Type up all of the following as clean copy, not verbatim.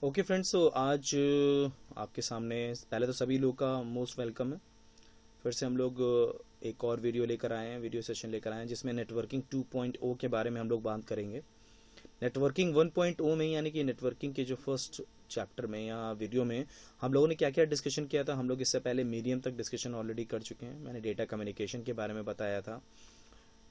Okay friends, तो आज आपके सामने पहले तो सभी लोग का मोस्ट वेलकम है। फिर से हम लोग एक और वीडियो लेकर आए हैं, वीडियो सेशन लेकर आए हैं जिसमें नेटवर्किंग 2.0 के बारे में हम लोग बात करेंगे। नेटवर्किंग 1.0 में यानी कि नेटवर्किंग के जो फर्स्ट चैप्टर में या वीडियो में हम लोगों ने क्या क्या डिस्कशन किया था। हम लोग इससे पहले मीडियम तक डिस्कशन ऑलरेडी कर चुके हैं। मैंने डेटा कम्युनिकेशन के बारे में बताया था,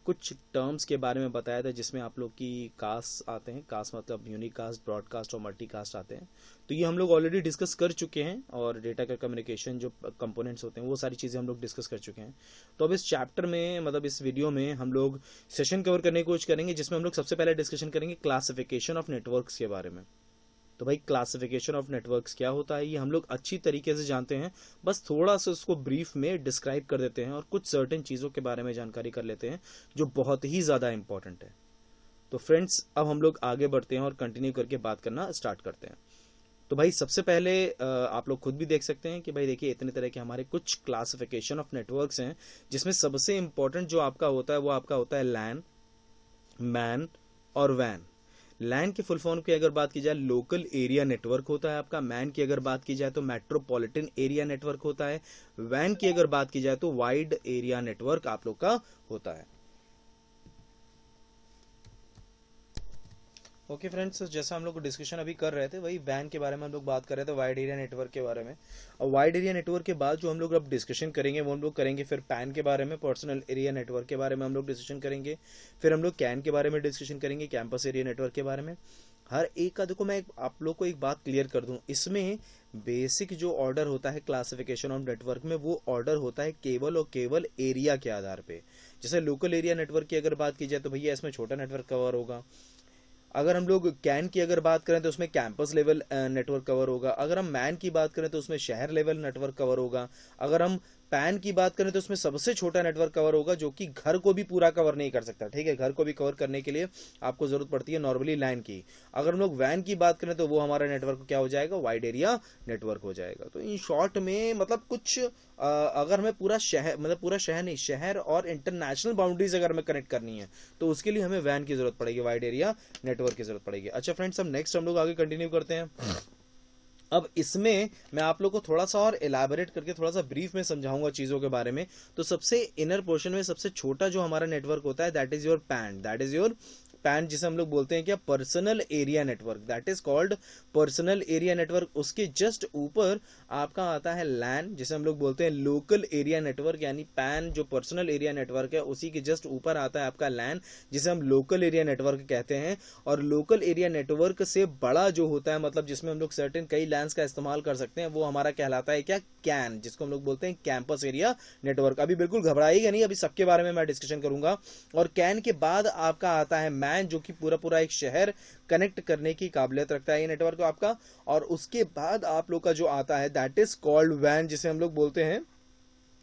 कुछ टर्म्स के बारे में बताया था जिसमें आप लोग की कास्ट आते हैं। कास्ट मतलब यूनिकास्ट, ब्रॉडकास्ट और मल्टीकास्ट आते हैं। तो ये हम लोग ऑलरेडी डिस्कस कर चुके हैं और डेटा का कम्युनिकेशन जो कंपोनेंट्स होते हैं वो सारी चीज़ें हम लोग डिस्कस कर चुके हैं। तो अब इस चैप्टर में मतलब इस वीडियो में हम लोग सेशन कवर करने की कोशिश करेंगे जिसमें हम लोग सबसे पहले डिस्कशन करेंगे क्लासिफिकेशन ऑफ नेटवर्क्स के बारे में। तो भाई क्लासिफिकेशन ऑफ नेटवर्क्स क्या होता है ये हम लोग अच्छी तरीके से जानते हैं, बस थोड़ा सा उसको ब्रीफ में डिस्क्राइब कर देते हैं और कुछ सर्टेन चीज़ों के बारे में जानकारी कर लेते हैं जो बहुत ही ज़्यादा इंपॉर्टेंट है। तो फ्रेंड्स, अब हम लोग आगे बढ़ते हैं और कंटिन्यू करके बात करना स्टार्ट करते हैं। तो भाई सबसे पहले आप लोग खुद भी देख सकते हैं कि भाई देखिए इतने तरह के हमारे कुछ क्लासिफिकेशन ऑफ नेटवर्क्स हैं जिसमें सबसे इंपॉर्टेंट जो आपका होता है वो आपका होता है लैन, मैन और वैन। लैन की फुल फॉर्म की अगर बात की जाए लोकल एरिया नेटवर्क होता है आपका। मैन की अगर बात की जाए तो मेट्रोपॉलिटन एरिया नेटवर्क होता है। वैन की अगर बात की जाए तो वाइड एरिया नेटवर्क आप लोग का होता है। ओके फ्रेंड्स, जैसा हम लोग डिस्कशन अभी कर रहे थे वही वैन के बारे में हम लोग बात कर रहे थे, वाइड एरिया नेटवर्क के बारे में। और वाइड एरिया नेटवर्क के बाद जो हम लोग अब डिस्कशन करेंगे वो हम लोग करेंगे फिर पैन के बारे में, पर्सनल एरिया नेटवर्क के बारे में हम लोग डिस्कशन करेंगे। फिर हम लोग कैन के बारे में डिस्कशन करेंगे, कैंपस एरिया नेटवर्क के बारे में। हर एक का देखो, मैं आप लोग को एक बात क्लियर कर दूं, इसमें बेसिक जो ऑर्डर होता है क्लासिफिकेशन ऑफ नेटवर्क में वो ऑर्डर होता है केवल और केवल एरिया के आधार पे। जैसे लोकल एरिया नेटवर्क की अगर बात की जाए तो भैया इसमें छोटा नेटवर्क कवर होगा। अगर हम लोग कैन की अगर बात करें तो उसमें कैंपस लेवल नेटवर्क कवर होगा। अगर हम मैन की बात करें तो उसमें शहर लेवल नेटवर्क कवर होगा। अगर हम पैन की बात करें तो उसमें सबसे छोटा नेटवर्क कवर होगा जो कि घर को भी पूरा कवर नहीं कर सकता। ठीक है, घर को भी कवर करने के लिए आपको जरूरत पड़ती है नॉर्मली लाइन की। अगर हम लोग वैन की बात करें तो वो हमारा नेटवर्क क्या हो जाएगा, वाइड एरिया नेटवर्क हो जाएगा। तो इन शॉर्ट में मतलब कुछ अगर हमें पूरा शहर, मतलब पूरा शहर नहीं, शहर और इंटरनेशनल बाउंड्रीज अगर हमें कनेक्ट करनी है तो उसके लिए हमें वैन की जरूरत पड़ेगी, वाइड एरिया नेटवर्क की जरूरत पड़ेगी। अच्छा फ्रेंड्स, हम नेक्स्ट हम लोग आगे कंटिन्यू करते हैं। अब इसमें मैं आप लोग को थोड़ा सा और एलाबोरेट करके थोड़ा सा ब्रीफ में समझाऊंगा चीजों के बारे में। तो सबसे इनर पोर्शन में सबसे छोटा जो हमारा नेटवर्क होता है that is your pan, that is your pan, जिसे हम लोग बोलते हैं क्या, personal area network, that is called personal area network. उसके जस्ट ऊपर आपका आता है लैन, जिसे हम लोग बोलते हैं लोकल एरिया नेटवर्क। यानी पैन जो पर्सनल एरिया नेटवर्क है उसी के जस्ट ऊपर आता है आपका लैन, जिसे हम लोकल एरिया नेटवर्क कहते हैं। और लोकल एरिया नेटवर्क से बड़ा जो होता है, मतलब जिसमें हम लोग सर्टेन कई लैंस का इस्तेमाल कर सकते हैं, वो हमारा कहलाता है क्या, कैन, जिसको हम लोग बोलते हैं कैंपस एरिया नेटवर्क। अभी बिल्कुल घबराइएगा नहीं, अभी सबके बारे में मैं डिस्कशन करूंगा। और कैन के बाद आपका आता है मैन, जो कि पूरा पूरा एक शहर कनेक्ट करने की काबिलियत रखता है ये नेटवर्क आपका। और उसके बाद आप लोग का जो आता है दैट इज कॉल्ड वैन, जिसे हम लोग बोलते हैं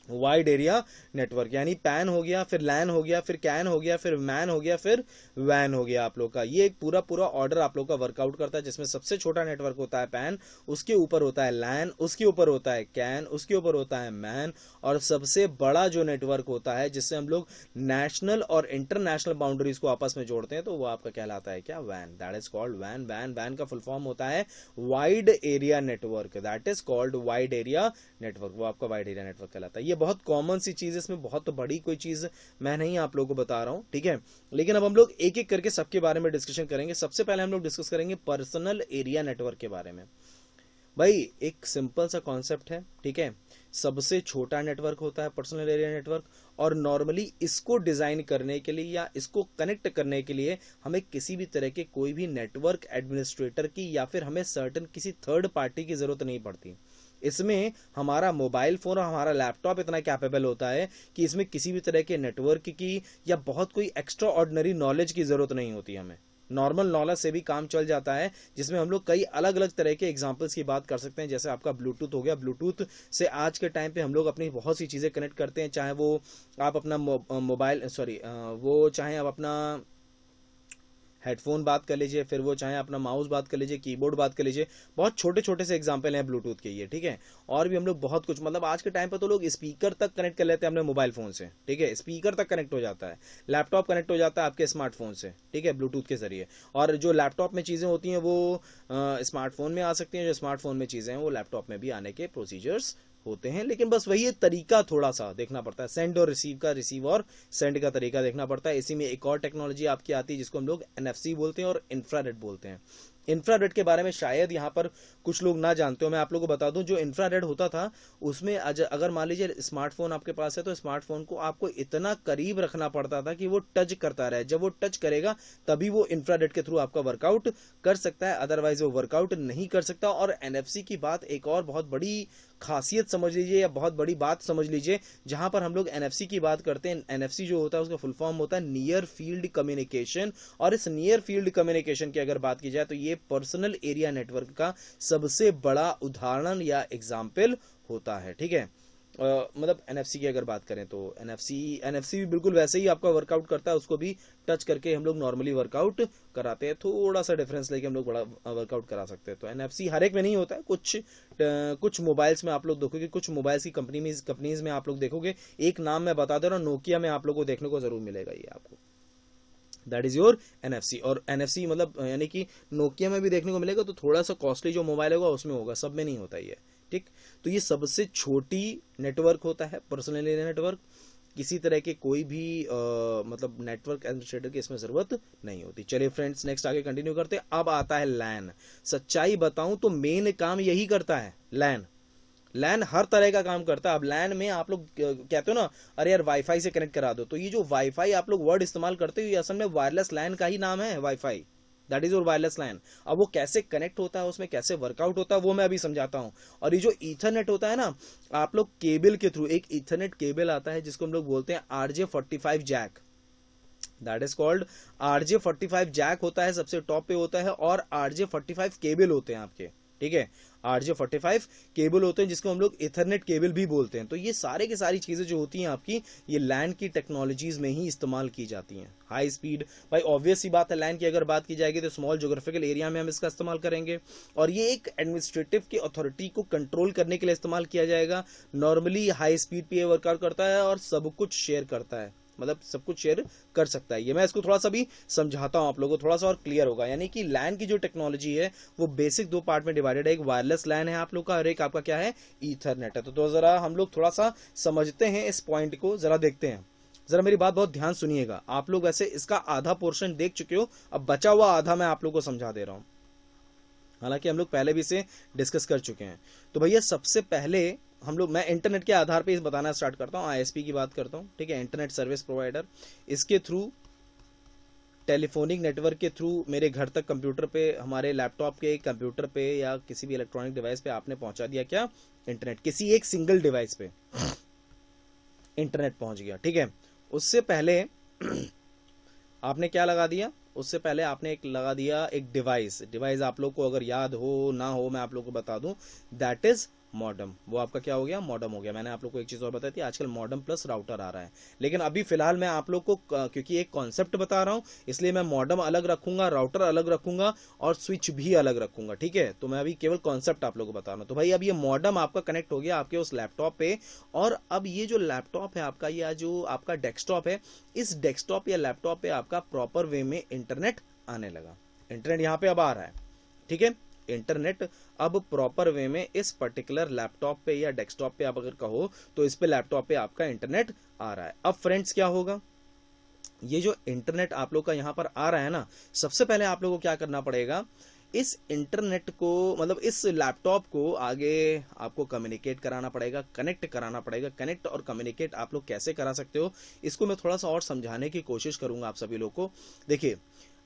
वाइड एरिया नेटवर्क। यानी पैन हो गया, फिर लैन हो गया, फिर कैन हो गया, फिर मैन हो गया, फिर वैन हो गया आप लोग का। ये एक पूरा पूरा ऑर्डर आप लोग का वर्कआउट करता है, जिसमें सबसे छोटा नेटवर्क होता है पैन, उसके ऊपर होता है लैन, उसके ऊपर होता है कैन, उसके ऊपर होता है मैन, और सबसे बड़ा जो नेटवर्क होता है जिससे हम लोग नेशनल और इंटरनेशनल बाउंड्रीज को आपस में जोड़ते हैं, तो वो आपका कहलाता है क्या, van, that is called van. Van का फुल फॉर्म होता है wide area network, that is called wide area network, वो आपका वाइड एरिया नेटवर्क कहलाता है। ये बहुत कॉमन सी चीज है, इसमें बहुत बड़ी कोई चीज मैं नहीं आप लोगों को बता रहा हूं, ठीक है। लेकिन अब हम लोग एक एक करके सबके बारे में डिस्कशन करेंगे। सबसे पहले हम लोग डिस्कस करेंगे पर्सनल एरिया नेटवर्क के बारे में। भाई एक सिंपल सा कॉन्सेप्ट है, ठीक है। सबसे छोटा नेटवर्क होता है पर्सनल एरिया नेटवर्क, और नॉर्मली इसको डिजाइन करने के लिए या इसको कनेक्ट करने के लिए हमें किसी भी तरह के कोई भी नेटवर्क एडमिनिस्ट्रेटर की या फिर हमें सर्टन किसी थर्ड पार्टी की जरूरत नहीं पड़ती। इसमें हमारा मोबाइल फोन और हमारा लैपटॉप इतना कैपेबल होता है कि इसमें किसी भी तरह के नेटवर्क की या बहुत कोई एक्स्ट्रा ऑर्डिनरी नॉलेज की जरूरत नहीं होती। हमें नॉर्मल नॉलेज से भी काम चल जाता है, जिसमें हम लोग कई अलग अलग तरह के एग्जांपल्स की बात कर सकते हैं। जैसे आपका ब्लूटूथ हो गया, ब्लूटूथ से आज के टाइम पे हम लोग अपनी बहुत सी चीजें कनेक्ट करते हैं, चाहे वो आप अपना मोबाइल, सॉरी, वो चाहे आप अपना हेडफोन बात कर लीजिए, फिर वो चाहे अपना माउस बात कर लीजिए, कीबोर्ड बात कर लीजिए, बहुत छोटे छोटे से एग्जांपल हैं ब्लूटूथ के ये, ठीक है। और भी हम लोग बहुत कुछ, मतलब आज के टाइम पर तो लोग स्पीकर तक कनेक्ट कर लेते हैं अपने मोबाइल फोन से, ठीक है, स्पीकर तक कनेक्ट हो जाता है, लैपटॉप कनेक्ट हो जाता है आपके स्मार्टफोन से, ठीक है, ब्लूटूथ के जरिए। और जो लैपटॉप में चीजें होती हैं वो स्मार्टफोन में आ सकती हैं, जो स्मार्टफोन में चीजें हैं वो लैपटॉप में भी आने के प्रोसीजर्स होते हैं। लेकिन बस वही तरीका थोड़ा सा देखना पड़ता है, सेंड और रिसीव का, रिसीव और सेंड का तरीका देखना पड़ता है। इसी में एक और टेक्नोलॉजी आपकी आती है जिसको हम लोग NFC बोलते हैं और इंफ्रारेड बोलते हैं। इंफ्रारेड के बारे में शायद यहाँ पर कुछ लोग ना जानते हो, मैं आप लोगों को बता दूं, जो इंफ्रारेड होता था उसमें अगर मान लीजिए स्मार्टफोन आपके पास है तो स्मार्टफोन को आपको इतना करीब रखना पड़ता था कि वो टच करता रहे, जब वो टच करेगा तभी वो इंफ्रारेड के थ्रू आपका वर्कआउट कर सकता है, अदरवाइज वो वर्कआउट नहीं कर सकता। और NFC की बात एक और बहुत बड़ी खासियत समझ लीजिए या बहुत बड़ी बात समझ लीजिए, जहां पर हम लोग NFC की बात करते हैं, NFC जो होता है उसका फुल फॉर्म होता है नियर फील्ड कम्युनिकेशन। और इस नियर फील्ड कम्युनिकेशन की अगर बात की जाए तो ये पर्सनल एरिया नेटवर्क का सबसे बड़ा उदाहरण या एग्जाम्पल होता है, ठीक है। मतलब NFC की अगर बात करें तो NFC भी बिल्कुल वैसे ही आपका वर्कआउट करता है, उसको भी टच करके हम लोग नॉर्मली वर्कआउट कराते हैं, थोड़ा सा डिफरेंस लेके हम लोग बड़ा वर्कआउट करा सकते हैं। तो NFC हर एक में नहीं होता है, कुछ मोबाइल्स में आप लोग देखोगे, कुछ मोबाइल्स की कंपनीज में आप लोग देखोगे, एक नाम मैं बता दे रहा हूँ, नोकिया में आप लोग को देखने को जरूर मिलेगा ये आपको, दैट इज योर NFC। और NFC मतलब यानी कि नोकिया में भी देखने को मिलेगा, तो थोड़ा सा कॉस्टली जो मोबाइल होगा उसमें होगा, सब में नहीं होता ये, ठीक। तो ये सबसे छोटी नेटवर्क होता है, पर्सनल एरिया नेटवर्क। किसी तरह के कोई भी मतलब नेटवर्क एडमिनिस्ट्रेटर की इसमें जरूरत नहीं होती। चलिए फ्रेंड्स, नेक्स्ट आगे कंटिन्यू करते हैं। अब आता है लैन। सच्चाई बताऊं तो मेन काम यही करता है लैन। लैन हर तरह का काम करता है। अब लैन में आप लोग कहते हो ना, अरे यार वाईफाई से कनेक्ट करा दो, तो ये जो वाईफाई आप लोग वर्ड इस्तेमाल करते हो ये असल में वायरलेस लैन का ही नाम है, WiFi, that is your wireless LAN. अब वो कैसे कनेक्ट होता है, उसमें कैसे वर्कआउट होता है, वो मैं अभी समझाता हूं। और ये जो ईथरनेट होता है ना, आप लोग केबल के थ्रू, एक ईथरनेट केबल आता है जिसको हम लोग बोलते हैं RJ45 jack, that is called RJ45 jack होता है, सबसे टॉप पे होता है। और RJ45 केबल होते हैं आपके, ठीक है, RJ45 केबल होते हैं जिसको हम लोग इथरनेट केबल भी बोलते हैं। तो ये सारे की सारी चीजें जो होती हैं आपकी, ये लैन की टेक्नोलॉजीज में ही इस्तेमाल की जाती हैं। हाई स्पीड, भाई ऑब्वियस सी बात है, लैन की अगर बात की जाएगी तो स्मॉल ज्योग्राफिकल एरिया में हम इसका इस्तेमाल करेंगे। और ये एक एडमिनिस्ट्रेटिव की अथॉरिटी को कंट्रोल करने के लिए इस्तेमाल किया जाएगा। नॉर्मली हाई स्पीड पे वर्कआउट करता है और सब कुछ शेयर करता है, मतलब सब कुछ शेयर कर सकता है। ये मैं इसको थोड़ा सा भी समझाता हूं आप लोगों को, थोड़ा सा और क्लियर होगा। यानी कि लैन की जो टेक्नोलॉजी है वो बेसिक दो पार्ट में डिवाइडेड है, एक वायरलेस लैन है आप लोग का और एक आपका क्या है, ईथरनेट है। तो जरा हम लोग थोड़ा सा समझते हैं इस पॉइंट को, जरा देखते हैं। जरा मेरी बात बहुत ध्यान सुनिएगा। आप लोग वैसे इसका आधा पोर्शन देख चुके हो, अब बचा हुआ आधा मैं आप लोग को समझा दे रहा हूं, हालांकि हम लोग पहले भी इसे डिस्कस कर चुके हैं। तो भैया सबसे पहले हम लोग, मैं इंटरनेट के आधार पे इस बताना स्टार्ट करता हूँ, ISP की बात करता हूँ, ठीक है, इंटरनेट सर्विस प्रोवाइडर। इसके थ्रू, टेलीफोनिक नेटवर्क के थ्रू मेरे घर तक कंप्यूटर पे, हमारे लैपटॉप के कंप्यूटर पे या किसी भी इलेक्ट्रॉनिक डिवाइस पे आपने पहुंचा दिया क्या, इंटरनेट, किसी एक सिंगल डिवाइस पे इंटरनेट पहुंच गया, ठीक है। उससे पहले आपने क्या लगा दिया, उससे पहले आपने एक लगा दिया एक डिवाइस आप लोग को अगर याद हो ना हो मैं आप लोग को बता दूं, दैट इज मॉडम। वो आपका क्या हो गया, मॉडम हो गया। मैंने आप लोग को एक चीज और बताई थी, आजकल मॉडम प्लस राउटर आ रहा है, लेकिन अभी फिलहाल मैं आप लोग को क्योंकि एक कॉन्सेप्ट बता रहा हूं इसलिए मैं मॉडम अलग रखूंगा, राउटर अलग रखूंगा और स्विच भी अलग रखूंगा, ठीक है। तो मैं अभी केवल कॉन्सेप्ट आप लोग को बता रहा हूं। तो भाई अब ये मॉडम आपका कनेक्ट हो गया आपके उस लैपटॉप पे, और अब ये जो लैपटॉप है आपका या जो आपका डेस्कटॉप है, इस डेस्कटॉप या लैपटॉप पे आपका प्रॉपर वे में इंटरनेट आने लगा। इंटरनेट यहाँ पे अब आ रहा है, ठीक है। इंटरनेट अब प्रॉपर वे में इस पर्टिकुलर लैपटॉप पे या डेस्कटॉप पे आप अगर कहो तो इस पे लैपटॉप पे आपका इंटरनेट आ रहा है। अब फ्रेंड्स क्या होगा, ये जो इंटरनेट आप लोग का यहाँ पर आ रहा है ना, सबसे पहले आप लोगों को क्या करना पड़ेगा, इस इंटरनेट को, मतलब इस लैपटॉप को आगे आपको कम्युनिकेट कराना पड़ेगा, कनेक्ट कराना पड़ेगा। कनेक्ट और कम्युनिकेट आप लोग कैसे करा सकते हो, इसको मैं थोड़ा सा और समझाने की कोशिश करूंगा आप सभी लोग को। देखिए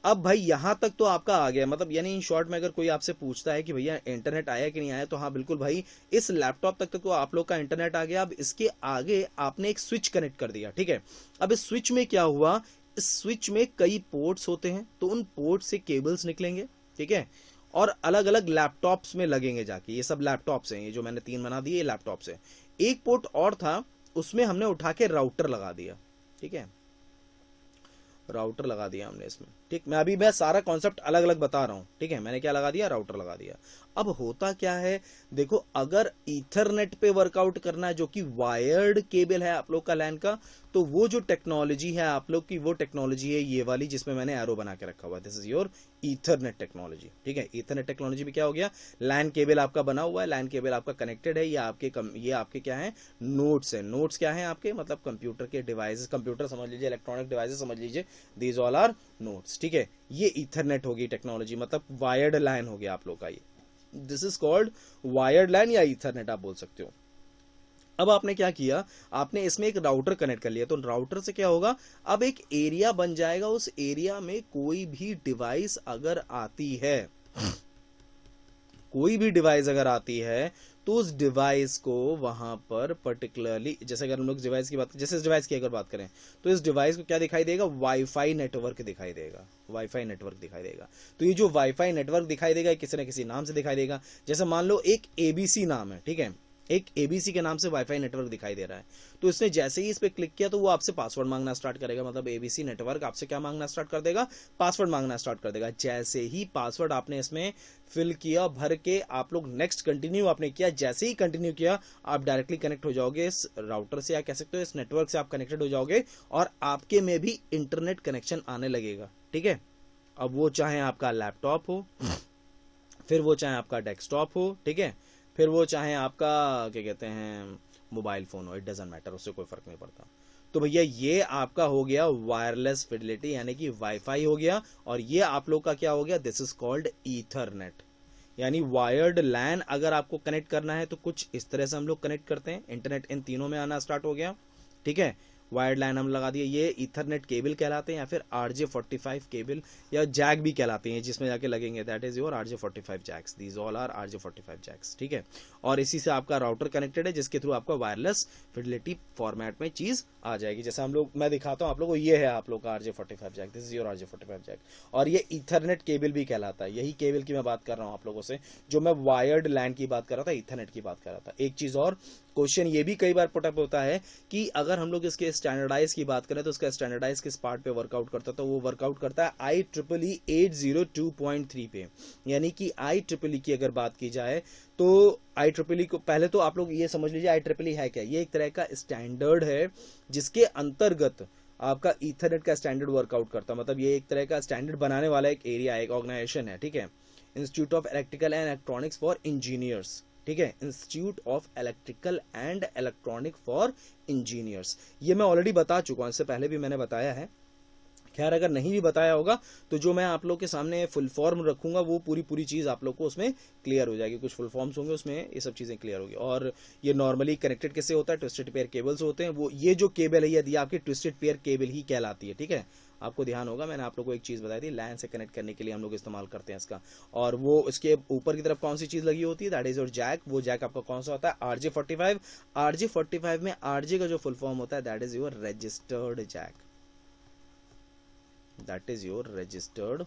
अब भाई यहां तक तो आपका आ गया, मतलब यानी इन शॉर्ट में अगर कोई आपसे पूछता है कि भैया इंटरनेट आया कि नहीं आया, तो हाँ बिल्कुल भाई, इस लैपटॉप तक तो आप लोग का इंटरनेट आ गया। अब इसके आगे आपने एक स्विच कनेक्ट कर दिया, ठीक है। अब इस स्विच में क्या हुआ, इस स्विच में कई पोर्ट्स होते हैं, तो उन पोर्ट से केबल्स निकलेंगे, ठीक है, और अलग अलग लैपटॉप्स में लगेंगे जाके। ये सब लैपटॉप्स हैं, ये जो मैंने 3 बना दिए ये लैपटॉप्स हैं। एक पोर्ट और था, उसमें हमने उठा के राउटर लगा दिया, ठीक है, राउटर लगा दिया हमने इसमें। ठीक, मैं सारा कॉन्सेप्ट अलग अलग बता रहा हूं, ठीक है। मैंने क्या लगा दिया, राउटर लगा दिया। अब होता क्या है, देखो अगर ईथरनेट पे वर्कआउट करना है जो कि वायर्ड केबल है आप लोग का लैन का, तो वो जो टेक्नोलॉजी है आप लोग की, वो टेक्नोलॉजी है ये वाली जिसमें मैंने एरो बना के रखा हुआ है, this is your Ethernet technology, ठीक है। ईथरनेट टेक्नोलॉजी में क्या हो गया, लैन केबल आपका बना हुआ है, लैन केबल आपका कनेक्टेड है, ये आपके क्या है, नोड्स है। नोड्स क्या है आपके, मतलब कंप्यूटर के डिवाइसेस, कंप्यूटर समझ लीजिए, इलेक्ट्रॉनिक डिवाइसेस समझ लीजिए, दीज ऑल आर नोड्स, ठीक है। ये ईथरनेट होगी टेक्नोलॉजी, मतलब वायर्ड लाइन हो गया आप लोग का ये, दिस इज कॉल्ड वायर्ड लैन या ईथरनेट आप बोल सकते हो। अब आपने क्या किया, आपने इसमें एक राउटर कनेक्ट कर लिया, तो राउटर से क्या होगा, अब एक एरिया बन जाएगा, उस एरिया में कोई भी डिवाइस अगर आती है, कोई भी डिवाइस अगर आती है, तो उस डिवाइस को वहां पर पर्टिकुलरली, जैसे अगर हम लोग डिवाइस की बात, जैसे इस डिवाइस की अगर बात करें, तो इस डिवाइस को क्या दिखाई देगा, वाईफाई नेटवर्क दिखाई देगा, वाईफाई नेटवर्क दिखाई देगा। तो ये जो वाईफाई नेटवर्क दिखाई देगा किसी न किसी नाम से दिखाई देगा, जैसे मान लो एक एबीसी नाम है, ठीक है, एक एबीसी के नाम से वाईफाई नेटवर्क दिखाई दे रहा है। तो इसने जैसे ही इस पे क्लिक किया तो वो आपसे पासवर्ड मांगना स्टार्ट करेगा, मतलब एबीसी नेटवर्क आपसे क्या मांगना स्टार्ट कर देगा, पासवर्ड मांगना स्टार्ट कर देगा। जैसे ही पासवर्ड आपने इसमें फिल किया, भर के आप लोग नेक्स्ट कंटिन्यू आपने किया, जैसे ही कंटिन्यू किया आप डायरेक्टली कनेक्ट हो जाओगे इस राउटर से, या कह सकते हो इस नेटवर्क से आप कनेक्टेड हो जाओगे, और आपके में भी इंटरनेट कनेक्शन आने लगेगा, ठीक है। अब वो चाहे आपका लैपटॉप हो, फिर वो चाहे आपका डेस्कटॉप हो, ठीक है, फिर वो चाहे आपका क्या कहते हैं मोबाइल फोन हो, इट डजंट मैटर, उससे कोई फर्क नहीं पड़ता। तो भैया ये आपका हो गया वायरलेस फिडेलिटी, यानी कि वाईफाई हो गया, और ये आप लोग का क्या हो गया, दिस इज कॉल्ड ईथरनेट, यानी वायर्ड लैन। अगर आपको कनेक्ट करना है तो कुछ इस तरह से हम लोग कनेक्ट करते हैं, इंटरनेट इन तीनों में आना स्टार्ट हो गया, ठीक है। वायर्ड लाइन हम लगा दिए, ये ईथरनेट केबल कहलाते हैं, या फिर RJ45 केबल या जैक भी कहलाते हैं, जिसमें जाके लगेंगे, that is your RJ45 jacks, these all are RJ45 jacks, ठीक है। और इसी से आपका राउटर कनेक्टेड है, जिसके थ्रू आपका वायरलेस फिडेलिटी फॉर्मेट में चीज आ जाएगी। जैसे हम लोग, मैं दिखाता हूं आप लोगों को, ये है आप लोग का RJ45 jack, this is your RJ45 jack, और ये ईथरनेट केबल भी कहलाता है। यही केबल की मैं बात कर रहा हूं आप लोगों से, जो मैं वायर्ड लैन की बात कर रहा था, ईथरनेट की बात कर रहा था। एक चीज और, क्वेश्चन ये भी कई बार पुटअप होता है कि अगर हम लोग इसके स्टैंडर्डाइज की बात करें तो इसका स्टैंडर्डाइज किस पार्ट पे वर्कआउट करता है, तो वो वर्कआउट करता है IEEE 802.3 पे। यानी कि IEEE की अगर बात की जाए तो IEEE को, पहले तो आप लोग ये समझ लीजिए IEEE है क्या, ये एक तरह का स्टैंडर्ड है जिसके अंतर्गत आपका ईथरनेट का स्टैंडर्ड वर्कआउट करता है। मतलब ये एक तरह का स्टैंडर्ड बनाने वाला एक एरिया, एक ऑर्गेनाइजेशन है, ठीक है। Institute of electrical and electronics for engineers, ठीक है, institute of electrical and electronic for engineers. ये मैं ऑलरेडी बता चुका हूं, इससे पहले भी मैंने बताया है। खैर अगर नहीं भी बताया होगा तो जो मैं आप लोग के सामने फुल फॉर्म रखूंगा वो पूरी चीज आप लोग को उसमें क्लियर हो जाएगी। कुछ फुल फॉर्म्स होंगे उसमें, ये सब चीजें क्लियर होगी। और ये नॉर्मली कनेक्टेड कैसे होता है, ट्विस्टेड पेयर केबल्स होते हैं। वो ये जो केबल है यदि आपकी ट्विस्टेड पेयर केबल ही कहलाती है, ठीक है। आपको ध्यान होगा, मैंने आप लोग को एक चीज बताई थी, लैन से कनेक्ट करने के लिए हम लोग इस्तेमाल करते हैं इसका। और वो इसके ऊपर की तरफ कौन सी चीज लगी होती है, दैट इज योर जैक। वो जैक आपका कौन सा होता है, RJ45। RJ45 में RJ का जो फुल फॉर्म होता है that is your registered jack, that is your registered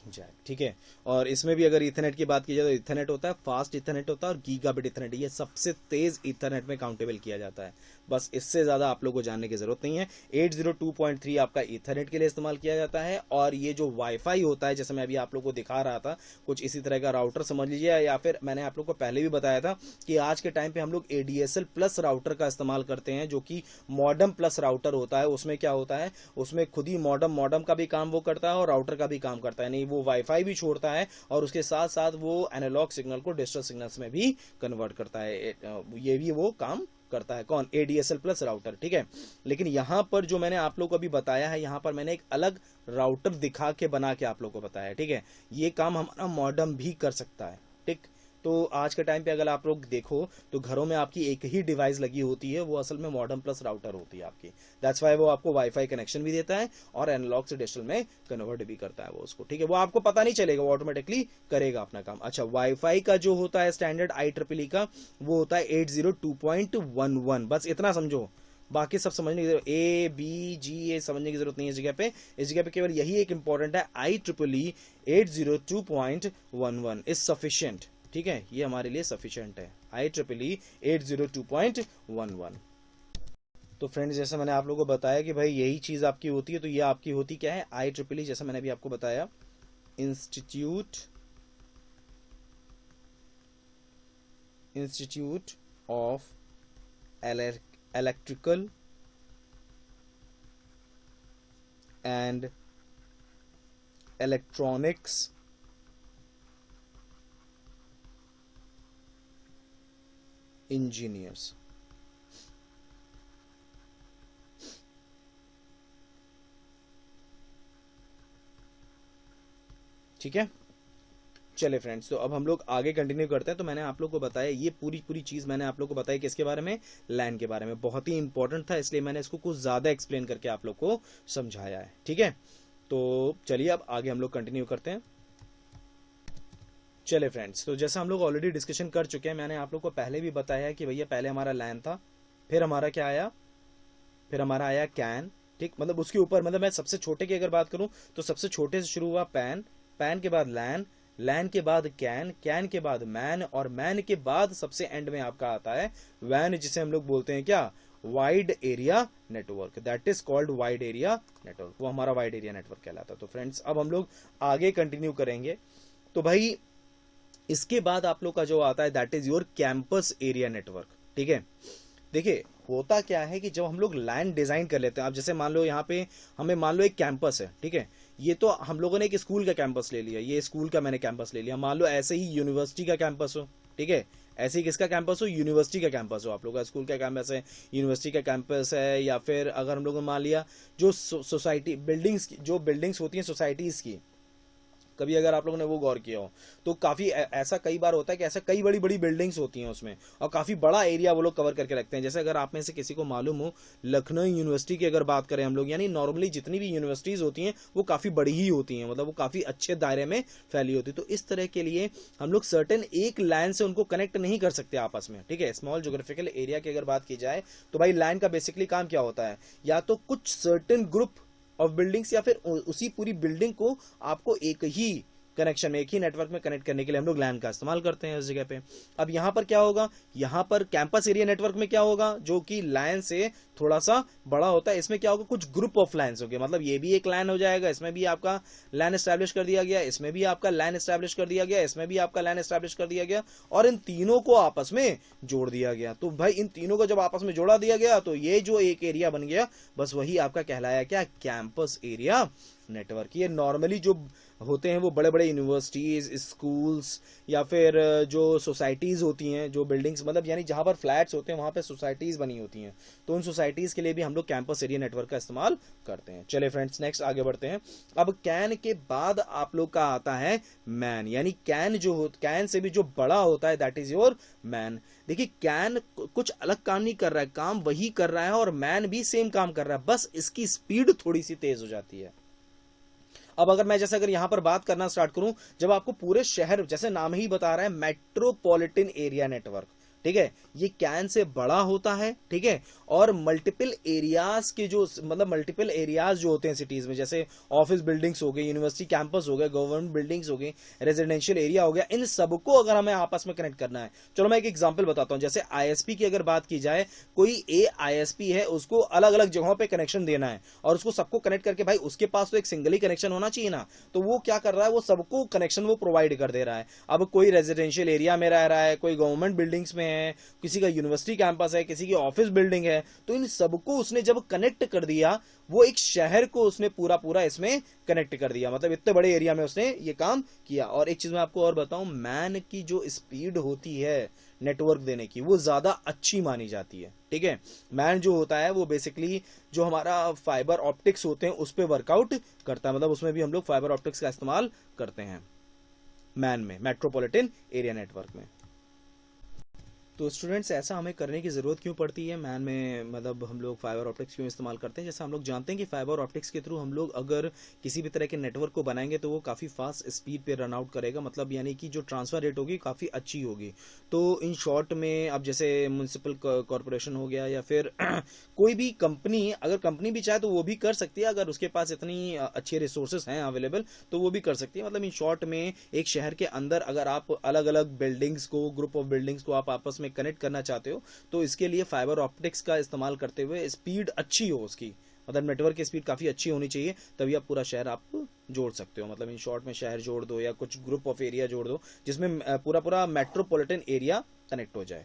jack, ठीक है। और इसमें भी अगर इथरनेट की बात की जाए तो इथरनेट होता है, फास्ट इथरनेट होता है और गीगाबिट इथरनेट, ये सबसे तेज इथरनेट में काउंटेबल किया जाता है। बस इससे ज्यादा आप लोगों को जानने की जरूरत नहीं है। 802.3 आपका इथरनेट के लिए इस्तेमाल किया जाता है। और ये जो वाईफाई होता है, जैसे मैं अभी आप लोगों को दिखा रहा था, कुछ इसी तरह का राउटर समझ लीजिए, या फिर मैंने आप लोग को पहले भी बताया था कि आज के टाइम पे हम लोग ADSL प्लस राउटर का इस्तेमाल करते हैं, जो कि मॉडम प्लस राउटर होता है। उसमें क्या होता है, उसमें खुद ही मॉडम का भी काम वो करता है और राउटर का भी काम करता है, नहीं वो वाईफाई भी छोड़ता है और उसके साथ साथ वो एनालॉग सिग्नल को डिजिटल सिग्नल्स में भी कन्वर्ट करता है। ये भी वो काम करता है, कौन, ADSL प्लस राउटर, ठीक है। लेकिन यहां पर जो मैंने आप लोग को अभी बताया है, यहां पर मैंने एक अलग राउटर दिखा के बना के आप लोग को बताया है, ठीक है। ये काम हमारा मॉडम भी कर सकता है, ठीक। तो आज के टाइम पे अगर आप लोग देखो तो घरों में आपकी एक ही डिवाइस लगी होती है, वो असल में मॉडर्न प्लस राउटर होती है आपकी। दैट्स वाई वो आपको वाईफाई कनेक्शन भी देता है और एनालॉग से डिजिटल में कन्वर्ट भी करता है वो उसको, ठीक है। वो आपको पता नहीं चलेगा, वो ऑटोमेटिकली करेगा अपना काम। अच्छा, वाईफाई का जो होता है स्टैंडर्ड IEEE का, वो होता है 802.11, बस इतना समझो, बाकी सब समझने की जरूरत, ABG ये समझने की जरूरत नहीं है इस जगह पे। इस जगह पे केवल यही एक इंपॉर्टेंट है, IEEE 802.11 इज सफिशिएंट, ठीक है। ये हमारे लिए सफिशिएंट है, IEEE 802.11। तो फ्रेंड्स जैसे मैंने आप लोगों को बताया कि भाई यही चीज आपकी होती है, तो ये आपकी होती क्या है, IEEE, जैसा मैंने अभी आपको बताया, institute of electrical and electronics engineers. ठीक है, चले फ्रेंड्स, तो अब हम लोग आगे कंटिन्यू करते हैं। तो मैंने आप लोग को बताया, ये पूरी पूरी चीज मैंने आप लोग को बताई किसके बारे में, लैन के बारे में। बहुत ही इंपॉर्टेंट था, इसलिए मैंने इसको कुछ ज्यादा एक्सप्लेन करके आप लोग को समझाया है। ठीक है, तो चलिए अब आगे हम लोग कंटिन्यू करते हैं। चले फ्रेंड्स, तो जैसा हम लोग ऑलरेडी डिस्कशन कर चुके हैं, मैंने आप लोग को पहले भी बताया है कि भैया पहले हमारा लैन था, फिर हमारा क्या आया, फिर हमारा आया कैन। ठीक, मतलब उसके ऊपर, मतलब मैं सबसे छोटे की अगर बात करूं तो सबसे छोटे से शुरू हुआ पैन, पैन के बाद लैन, लैन के बाद कैन, कैन के बाद मैन, और मैन के बाद सबसे एंड में आपका आता है वैन, जिसे हम लोग बोलते हैं क्या, wide area network. That is called wide area network, वो हमारा वाइड एरिया नेटवर्क कहलाता है। तो फ्रेंड्स अब हम लोग आगे कंटिन्यू करेंगे। तो भाई इसके बाद आप लोग का जो आता है that is your campus area network. ठीक है, देखिए होता क्या है कि जब हम लोग लैंड डिजाइन कर लेते हैं, अब जैसे मान लो यहाँ पे हमें मान लो एक कैंपस है, ठीक है, ये तो हम लोगों ने एक स्कूल का कैंपस ले लिया, ये स्कूल का मैंने कैंपस ले लिया। मान लो ऐसे ही यूनिवर्सिटी का कैंपस हो, ठीक है, ऐसे ही किसका कैंपस हो, यूनिवर्सिटी का कैंपस हो। आप लोगों का स्कूल का कैंपस है, यूनिवर्सिटी का कैंपस है, या फिर अगर हम लोगों ने मान लिया जो सोसाइटी बिल्डिंग्स, जो बिल्डिंग्स होती हैं सोसाइटीज की, कभी अगर आप लोगों ने वो गौर किया हो तो काफी ऐसा कई बार होता है कि ऐसा कई बड़ी बड़ी बिल्डिंग्स होती हैं उसमें, और काफी बड़ा एरिया वो लोग कवर करके रखते हैं। जैसे अगर आप में से किसी को मालूम हो, लखनऊ यूनिवर्सिटी की अगर बात करें हम लोग, यानी नॉर्मली जितनी भी यूनिवर्सिटीज होती हैं वो काफी बड़ी ही होती हैं, मतलब वो काफी अच्छे दायरे में फैली होती है। तो इस तरह के लिए हम लोग सर्टेन एक लाइन से उनको कनेक्ट नहीं कर सकते आपस में। ठीक है, स्मॉल ज्योग्राफिकल एरिया की अगर बात की जाए तो भाई लाइन का बेसिकली काम क्या होता है, या तो कुछ सर्टेन ग्रुप ऑफ बिल्डिंग्स, या फिर उसी पूरी बिल्डिंग को आपको एक ही कनेक्शन में, एक ही नेटवर्क में कनेक्ट करने के लिए हम लोग लैन का इस्तेमाल करते हैं उस जगह पे। अब यहां पर क्या होगा, यहां पर कैंपस एरिया नेटवर्क में क्या होगा, जो कि लैन से थोड़ा सा बड़ा होता है, इसमें क्या होगा, कुछ ग्रुप ऑफ लाइन्स होंगे, मतलब ये भी एक लाइन हो जाएगा, इसमें भी आपका लैन एस्टैब्लिश कर दिया गया, इसमें भी आपका लैन एस्टैब्लिश कर दिया गया, इसमें भी आपका लैन एस्टैब्लिश कर दिया गया, और इन तीनों को आपस में जोड़ दिया गया। तो भाई इन तीनों को जब आपस में जोड़ा दिया गया तो ये जो एक एरिया बन गया, बस वही आपका कहलाया क्या, कैंपस एरिया नेटवर्क। ये नॉर्मली जो होते हैं वो बड़े बड़े यूनिवर्सिटीज, स्कूल्स, या फिर जो सोसाइटीज होती हैं, जो बिल्डिंग्स, मतलब यानी जहां पर फ्लैट्स होते हैं वहां पे सोसाइटीज बनी होती हैं, तो उन सोसाइटीज के लिए भी हम लोग कैंपस एरिया नेटवर्क का इस्तेमाल करते हैं। चलिए फ्रेंड्स नेक्स्ट आगे बढ़ते हैं। अब कैन के बाद आप लोग का आता है मैन, यानी कैन जो हो, कैन से भी जो बड़ा होता है दैट इज योर मैन। देखिए कैन कुछ अलग काम नहीं कर रहा है, काम वही कर रहा है, और मैन भी सेम काम कर रहा है, बस इसकी स्पीड थोड़ी सी तेज हो जाती है। अब अगर मैं जैसे अगर यहां पर बात करना स्टार्ट करूं, जब आपको पूरे शहर, जैसे नाम ही बता रहा है मेट्रोपॉलिटन एरिया नेटवर्क, ठीक है, ये कैन से बड़ा होता है, ठीक है, और मल्टीपल एरियाज के जो, मतलब मल्टीपल एरियाज जो होते हैं सिटीज में, जैसे ऑफिस बिल्डिंग्स हो गए, यूनिवर्सिटी कैंपस हो गए, गवर्नमेंट बिल्डिंग्स हो गई, रेजिडेंशियल एरिया हो गया, इन सबको अगर हमें आपस में कनेक्ट करना है, चलो मैं एक एग्जांपल बताता हूं। जैसे आईएसपी की अगर बात की जाए, कोई ए आईएसपी है, उसको अलग अलग जगहों पर कनेक्शन देना है, और उसको सबको कनेक्ट करके, भाई उसके पास तो एक सिंगल ही कनेक्शन होना चाहिए ना, तो वो क्या कर रहा है, वो सबको कनेक्शन वो प्रोवाइड कर दे रहा है। अब कोई रेजिडेंशियल एरिया में रह रहा है, कोई गवर्नमेंट बिल्डिंग्स में है, किसी का यूनिवर्सिटी कैंपस है, किसी की ऑफिस बिल्डिंग है, तो इन सबको उसने जब कनेक्ट कर दिया, वो एक शहर को उसने पूरा पूरा इसमें कनेक्ट कर दिया, मतलब इतने बड़े एरिया में उसने ये काम किया। और एक चीज मैं आपको और बताऊं, मैन की जो स्पीड होती है नेटवर्क देने की, वो ज्यादा अच्छी मानी जाती है। ठीक है, मैन जो होता है वो बेसिकली जो हमारा फाइबर ऑप्टिक्स होते हैं उस पर वर्कआउट करता है, मतलब उसमें भी हम लोग फाइबर ऑप्टिक्स का इस्तेमाल करते हैं मैन में, मेट्रोपॉलिटन एरिया नेटवर्क में। तो स्टूडेंट्स ऐसा हमें करने की ज़रूरत क्यों पड़ती है मैन में, मतलब हम लोग फाइबर ऑप्टिक्स क्यों इस्तेमाल करते हैं। जैसे हम लोग जानते हैं कि फाइबर ऑप्टिक्स के थ्रू हम लोग अगर किसी भी तरह के नेटवर्क को बनाएंगे तो वो काफ़ी फास्ट स्पीड पे रन आउट करेगा, मतलब यानी कि जो ट्रांसफर रेट होगी काफ़ी अच्छी होगी। तो इन शॉर्ट में अब जैसे म्यूनसिपल कॉरपोरेशन हो गया, या फिर कोई भी कंपनी, अगर कंपनी भी चाहे तो वो भी कर सकती है, अगर उसके पास इतनी अच्छे रिसोर्सेज हैं अवेलेबल तो वो भी कर सकती है। मतलब इन शॉर्ट में एक शहर के अंदर अगर आप अलग अलग बिल्डिंग्स को, ग्रुप ऑफ बिल्डिंग्स को आप आपस में कनेक्ट करना चाहते हो तो इसके लिए फाइबर ऑप्टिक्स का इस्तेमाल करते हुए स्पीड अच्छी हो उसकी, मतलब नेटवर्क की स्पीड काफी अच्छी होनी चाहिए, तभी आप पूरा शहर आप जोड़ सकते हो। मतलब इन शॉर्ट में शहर जोड़ दो या कुछ ग्रुप ऑफ एरिया जोड़ दो जिसमें पूरा पूरा मेट्रोपॉलिटन एरिया कनेक्ट हो जाए।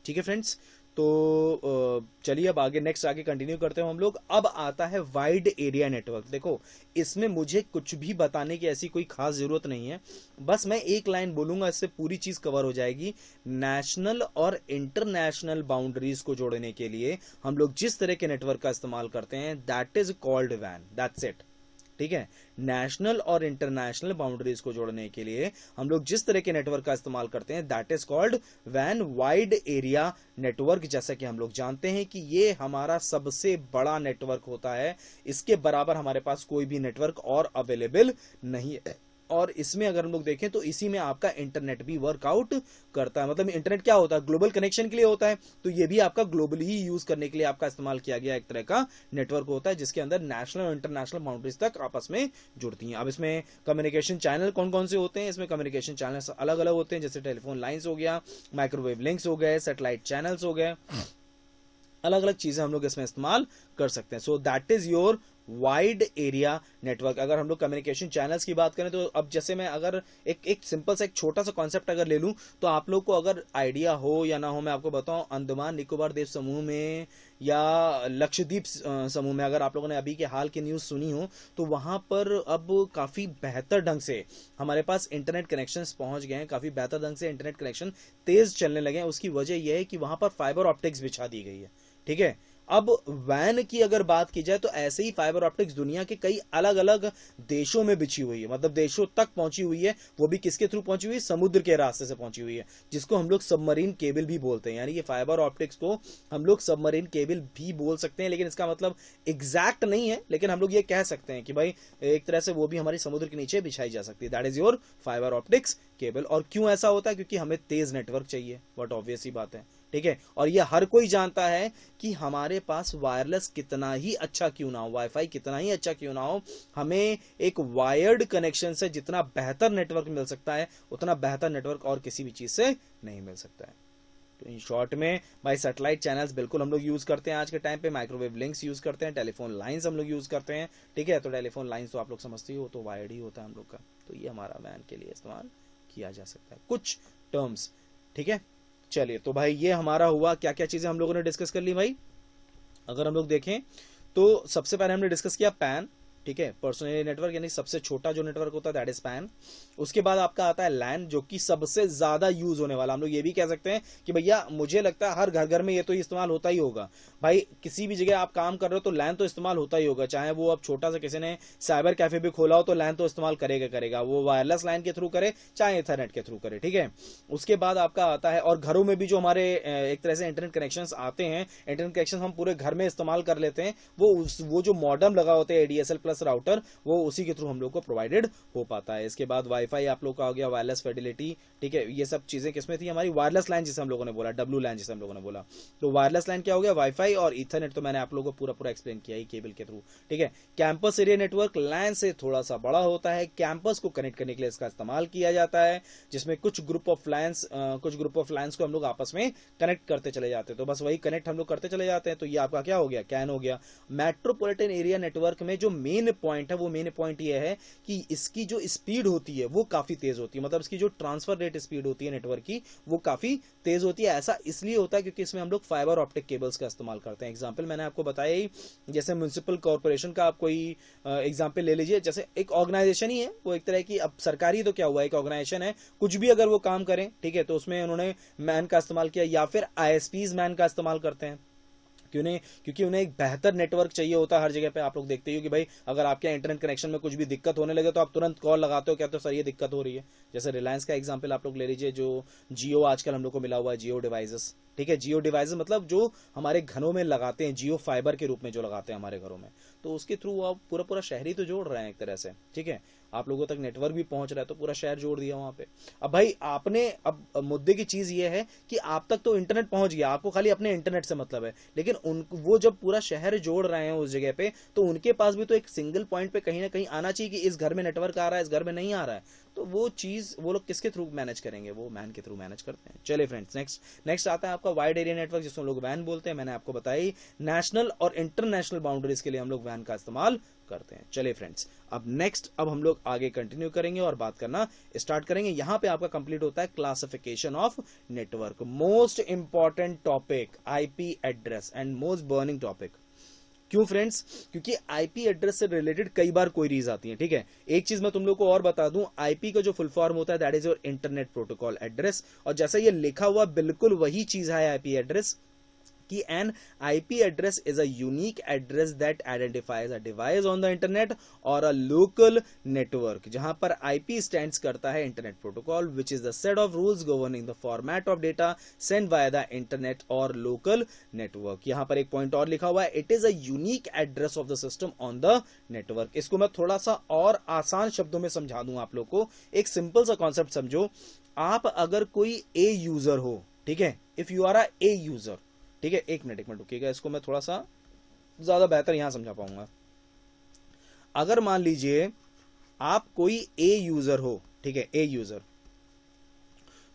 ठीक है फ्रेंड्स, तो चलिए अब आगे नेक्स्ट आगे कंटिन्यू करते हैं हम लोग। अब आता है वाइड एरिया नेटवर्क। देखो इसमें मुझे कुछ भी बताने की ऐसी कोई खास जरूरत नहीं है, बस मैं एक लाइन बोलूंगा, इससे पूरी चीज कवर हो जाएगी। नेशनल और इंटरनेशनल बाउंड्रीज को जोड़ने के लिए हम लोग जिस तरह के नेटवर्क का इस्तेमाल करते हैं दैट इज कॉल्ड वैन, दैट्स इट। ठीक है, नेशनल और इंटरनेशनल बाउंड्रीज को जोड़ने के लिए हम लोग जिस तरह के नेटवर्क का इस्तेमाल करते हैं दैट इज कॉल्ड वैन वाइड एरिया नेटवर्क। जैसा कि हम लोग जानते हैं कि ये हमारा सबसे बड़ा नेटवर्क होता है, इसके बराबर हमारे पास कोई भी नेटवर्क और अवेलेबल नहीं है। और इसमें अगर हम लोग देखें तो इसी में आपका इंटरनेट भी वर्कआउट करता है। मतलब इंटरनेट क्या होता है, ग्लोबल कनेक्शन के लिए होता है, तो ये भी आपका ग्लोबली ही यूज करने के लिए आपका इस्तेमाल किया गया एक तरह का नेटवर्क होता है जिसके अंदर नेशनल और इंटरनेशनल बाउंड्रीज तक आपस में जुड़ती हैं। अब इसमें कम्युनिकेशन चैनल कौन कौन से होते हैं, इसमें कम्युनिकेशन चैनल अलग अलग होते हैं, जैसे टेलीफोन लाइन्स हो गया, माइक्रोवेव लिंक्स हो गए, सैटेलाइट चैनल्स हो गए, अलग अलग चीजें हम लोग इसमें इस्तेमाल कर सकते हैं। So that is your wide area network. अगर हम लोग कम्युनिकेशन चैनल्स की बात करें तो अब जैसे मैं अगर एक सिंपल सा एक छोटा सा कॉन्सेप्ट अगर ले लूं तो आप लोग को अगर आइडिया हो या ना हो, मैं आपको बताऊं, अंडमान निकोबार द्वीप समूह में या लक्षद्वीप समूह में अगर आप लोगों ने अभी के हाल की न्यूज सुनी हो तो वहां पर अब काफी बेहतर ढंग से हमारे पास इंटरनेट कनेक्शंस पहुंच गए हैं, काफी बेहतर ढंग से इंटरनेट कनेक्शन तेज चलने लगे हैं। उसकी वजह यह है कि वहां पर फाइबर ऑप्टिक्स बिछा दी गई है। ठीक है, अब वैन की अगर बात की जाए तो ऐसे ही फाइबर ऑप्टिक्स दुनिया के कई अलग अलग देशों में बिछी हुई है, मतलब देशों तक पहुंची हुई है। वो भी किसके थ्रू पहुंची हुई है, समुद्र के रास्ते से पहुंची हुई है, जिसको हम लोग सबमरीन केबल भी बोलते हैं। यानी ये फाइबर ऑप्टिक्स को हम लोग सबमरीन केबल भी बोल सकते हैं, लेकिन इसका मतलब एग्जैक्ट नहीं है, लेकिन हम लोग ये कह सकते हैं कि भाई एक तरह से वो भी हमारी समुद्र के नीचे बिछाई जा सकती है। That is your fibre optics cable. और क्यों ऐसा होता है, क्योंकि हमें तेज नेटवर्क चाहिए, बट ऑब्वियस ही बात है। ठीक है, और ये हर कोई जानता है कि हमारे पास वायरलेस कितना ही अच्छा क्यों ना हो, वाईफाई कितना ही अच्छा क्यों ना हो, हमें एक वायर्ड कनेक्शन से जितना बेहतर नेटवर्क मिल सकता है उतना बेहतर नेटवर्क और किसी भी चीज से नहीं मिल सकता है। तो इन शॉर्ट में भाई सैटेलाइट चैनल्स बिल्कुल हम लोग यूज करते हैं आज के टाइम पे, माइक्रोवेव लिंक्स यूज करते हैं, टेलीफोन लाइंस हम लोग यूज करते हैं। ठीक है, तो टेलीफोन लाइंस तो आप लोग समझते हो, तो वायर्ड ही होता है हम लोग का, तो ये हमारा वैन के लिए इस्तेमाल किया जा सकता है कुछ टर्म्स। ठीक है, चलिए तो भाई ये हमारा हुआ, क्या क्या चीजें हम लोगों ने डिस्कस कर ली भाई। अगर हम लोग देखें तो सबसे पहले हमने डिस्कस किया पैन। ठीक है, पर्सनल एरिया नेटवर्क यानी सबसे छोटा जो नेटवर्क होता है दैट इज पैन। उसके बाद आपका आता है लैन, जो कि सबसे ज्यादा यूज होने वाला। हम लोग ये भी कह सकते हैं कि भैया मुझे लगता है हर घर घर में ये तो इस्तेमाल होता ही होगा। भाई किसी भी जगह आप काम कर रहे हो तो लैन तो इस्तेमाल होता ही होगा, चाहे वो अब छोटा सा किसी ने साइबर कैफे भी खोला हो तो लैन तो इस्तेमाल करेगा, वो वायरलेस लाइन के थ्रू करे चाहे इथरनेट के थ्रू करे। ठीक है, उसके बाद आपका आता है, और घरों में भी जो हमारे एक तरह से इंटरनेट कनेक्शन आते हैं, इंटरनेट कनेक्शन हम पूरे घर में इस्तेमाल कर लेते हैं, वो जो मॉडेम लगा होते हैं एडीएसएल प्लस राउटर, वो उसी के थ्रू हम लोग को प्रोवाइडेड हो पाता है। इसके बाद वाईफाई आप लोग का हो गया, वायरलेस फिडेलिटी। ठीक है, ये सब चीजें किसमें थी, हमारी वायरलेस लाइन जिसे हम लोगों ने बोला, डब्ल्यू लाइन जिसे हम लोगों ने बोला। तो वायरलेस लाइन क्या हो गया, वाईफाई और ईथरनेट तो मैंने आप लोगों को पूरा एक्सप्लेन किया ही केबल के थ्रू। ठीक है, कैंपस एरिया नेटवर्क लैन से थोड़ा सा बड़ा होता है, कैंपस को कनेक्ट करने के लिए इसका इस्तेमाल किया जाता है, जिसमें कुछ ग्रुप ऑफ लाइन्स को हम लोग आपस में कनेक्ट करते चले जाते हैं। तो बस वही कनेक्ट हम लोग करते चले जाते हैं, तो ये आपका क्या हो गया, कैन हो गया। मेट्रोपॉलिटन एरिया नेटवर्क में जो मेन पॉइंट है वो मेन पॉइंट ये है कि इसकी जो स्पीड होती है वो काफी तेज होती है, मतलब इसकी जो ट्रांसफर रेट स्पीड होती है नेटवर्क की वो काफी तेज होती है। ऐसा इसलिए होता है क्योंकि इसमें हम लोग फाइबर ऑप्टिक केबल्स का इस्तेमाल करते हैं। एग्जांपल मैंने आपको बताया ही, जैसे म्युनिसिपल कॉर्पोरेशन का आप कोई एग्जांपल ले लीजिए, जैसे एक ऑर्गेनाइजेशन ही है वो, एक तरह की, अब सरकारी तो क्या हुआ, एक ऑर्गेनाइजेशन है, कुछ भी अगर वो काम करें, ठीक है, तो उसमें उन्होंने मैन का इस्तेमाल किया या फिर आईएसपीज मैन का इस्तेमाल करते हैं। क्यों नहीं, क्योंकि उन्हें एक बेहतर नेटवर्क चाहिए होता है हर जगह पे। आप लोग देखते ही हो कि भाई अगर आपके इंटरनेट कनेक्शन में कुछ भी दिक्कत होने लगे तो आप तुरंत कॉल लगाते हो, कहते हो सर ये दिक्कत हो रही है। जैसे रिलायंस का एग्जांपल आप लोग ले लीजिए, जो जियो आजकल हम लोग को मिला हुआ है, जियो डिवाइसेस। ठीक है, जियो डिवाइसेस मतलब जो हमारे घरों में लगाते हैं, जियो फाइबर के रूप में जो लगाते हैं हमारे घरों में, तो उसके थ्रू आप पूरा शहरी तो जोड़ रहे हैं एक तरह से। ठीक है, आप लोगों तक नेटवर्क भी पहुंच रहा है तो पूरा शहर जोड़ दिया वहां पे। अब भाई आपने, अब मुद्दे की चीज ये है कि आप तक तो इंटरनेट पहुंच गया, आपको खाली अपने इंटरनेट से मतलब है, लेकिन उन वो जब पूरा शहर जोड़ रहे हैं उस जगह पे, तो उनके पास भी तो एक सिंगल पॉइंट पे कहीं ना कहीं आना चाहिए कि इस घर में नेटवर्क आ रहा है, इस घर में नहीं आ रहा है। तो वो चीज वो लोग किसके थ्रू मैनेज करेंगे, वो मैन के थ्रू मैनेज करते हैं। चलिए फ्रेंड्स, नेक्स्ट आता है आपका वाइड एरिया नेटवर्क, जिसको लोग वैन बोलते हैं। मैंने आपको बताई नेशनल और इंटरनेशनल बाउंड्रीज के लिए हम लोग वैन का इस्तेमाल करते हैं। चलिए फ्रेंड्स, अब हम लोग आगे कंटिन्यू करेंगे और बात करना स्टार्ट करेंगे। यहां पे आपका कंप्लीट होता है classification of network, most important topic, IP address and most burning topic. क्यों फ्रेंड्स? क्योंकि आईपी एड्रेस से रिलेटेड कई बार क्वेरीज आती हैं। ठीक है, एक चीज मैं तुम लोग को और बता दूं, आईपी का जो फुल फॉर्म होता है that is your internet protocol address, और जैसा ये लिखा हुआ बिल्कुल वही चीज है आईपी एड्रेस, कि an IP address is a unique address that identifies a device on the internet or a local network, जहां पर IP stands करता है internet protocol, which is the set of rules governing the format of data sent via the internet or local network। यहां पर एक point और लिखा हुआ है, it is a unique address of the system on the network। इसको मैं थोड़ा सा और आसान शब्दों में समझा दूं आप लोग को, एक सिंपल सा कॉन्सेप्ट समझो। आप अगर कोई ए यूजर हो, ठीक है, if you are a a user, ठीक है, एक मिनट रुकिएगा, इसको मैं थोड़ा सा ज्यादा बेहतर यहां समझा पाऊंगा। अगर मान लीजिए आप कोई ए यूजर हो, ठीक है, ए यूजर,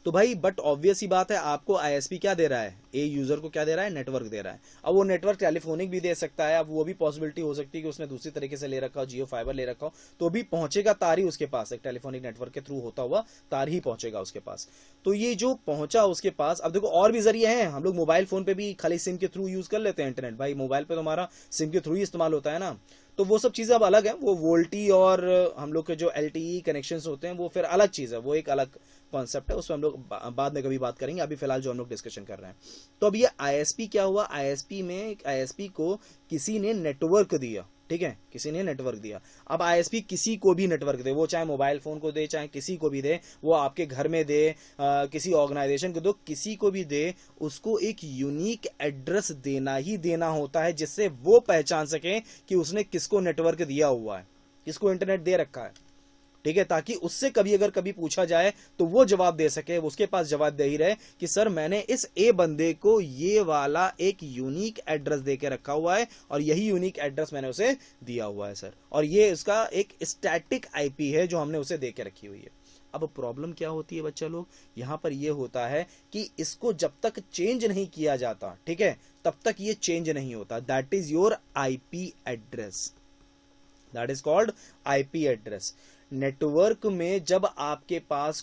तो भाई बट ऑब्वियस ही बात है, आपको आईएसपी क्या दे रहा है, ए यूजर को क्या दे रहा है, नेटवर्क दे रहा है। अब वो नेटवर्क टेलीफोनिक भी दे सकता है, अब वो भी पॉसिबिलिटी हो सकती है कि उसने दूसरी तरीके से ले रखा हो, जियो फाइबर ले रखा हो, तो भी पहुंचेगा तार ही उसके पास, एक टेलीफोनिक नेटवर्क के थ्रू होता हुआ तार ही पहुंचेगा उसके पास। तो ये जो पहुंचा उसके पास, अब देखो और भी जरिए हैं, हम लोग मोबाइल फोन पे भी खाली सिम के थ्रू यूज कर लेते हैं इंटरनेट, भाई मोबाइल पे तो हमारा सिम के थ्रू ही इस्तेमाल होता है ना, तो वो सब चीजें अब अलग है, वो वोल्टी और हम लोग के जो एलटीई कनेक्शंस होते हैं वो फिर अलग चीज है, वो एक अलग कॉन्सेप्ट है, उसमें हम लोग बाद में कभी बात करेंगे, अभी फिलहाल जो हम लोग डिस्कशन कर रहे हैं। तो अब ये आईएसपी क्या हुआ, आईएसपी को किसी ने नेटवर्क दिया, ठीक है, किसी ने नेटवर्क दिया। अब आईएसपी किसी को भी नेटवर्क दे, वो चाहे मोबाइल फोन को दे, चाहे किसी को भी दे, वो आपके घर में दे, किसी ऑर्गेनाइजेशन को दो, किसी को भी दे, उसको एक यूनिक एड्रेस देना ही देना होता है, जिससे वो पहचान सके कि उसने किसको नेटवर्क दिया हुआ है, किसको इंटरनेट दे रखा है, ठीक है, ताकि उससे कभी अगर कभी पूछा जाए तो वो जवाब दे सके, उसके पास जवाब दे ही रहे कि सर मैंने इस ए बंदे को ये वाला एक यूनिक एड्रेस दे के रखा हुआ है और यही यूनिक एड्रेस मैंने उसे दिया हुआ है सर, और ये उसका एक स्टैटिक आईपी है जो हमने उसे दे के रखी हुई है। अब प्रॉब्लम क्या होती है बच्चा लोग, यहां पर ये होता है कि इसको जब तक चेंज नहीं किया जाता, ठीक है, तब तक ये चेंज नहीं होता, that is your IP address, that is called IP address. Network में जब आपके पास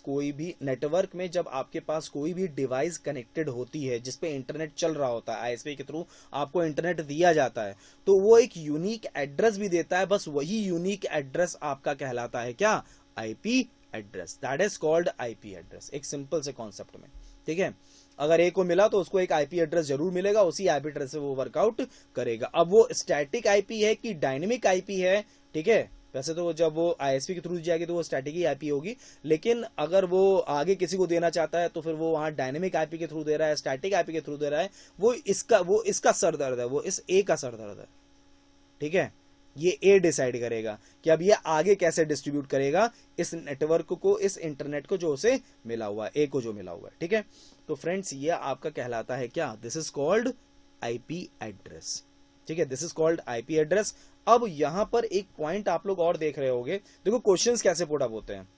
कोई भी डिवाइस कनेक्टेड होती है जिसपे इंटरनेट चल रहा होता है, आईएसपी के थ्रू आपको इंटरनेट दिया जाता है, तो वो एक यूनिक एड्रेस भी देता है, बस वही यूनिक एड्रेस आपका कहलाता है क्या, IP address, that is called IP address, एक सिंपल से कॉन्सेप्ट में, ठीक है। अगर ए को मिला तो उसको एक आईपी एड्रेस जरूर मिलेगा, उसी आईपी एड्रेस से वो वर्कआउट करेगा। अब वो स्टैटिक आईपी है कि डायनेमिक आईपी है, ठीक है, वैसे तो जब वो आईएसपी के थ्रू जाएगी तो वो स्टैटिक ही आईपी होगी, लेकिन अगर वो आगे किसी को देना चाहता है तो फिर वो वहां डायनेमिक आईपी के थ्रू दे रहा है, स्टैटिक आईपी के थ्रू दे रहा है, वो इसका सर दर्द है, वो इस ए का सर दर्द है, ठीक है। ये ए डिसाइड करेगा कि अब ये आगे कैसे डिस्ट्रीब्यूट करेगा इस नेटवर्क को, इस इंटरनेट को जो उसे मिला हुआ है, ए को जो मिला हुआ है, ठीक है। तो फ्रेंड्स ये आपका कहलाता है क्या, this is called IP address, ठीक है, this is called IP address. अब यहां पर एक पॉइंट आप लोग और देख रहे होंगे, देखो क्वेश्चंस कैसे पुटअप होते हैं।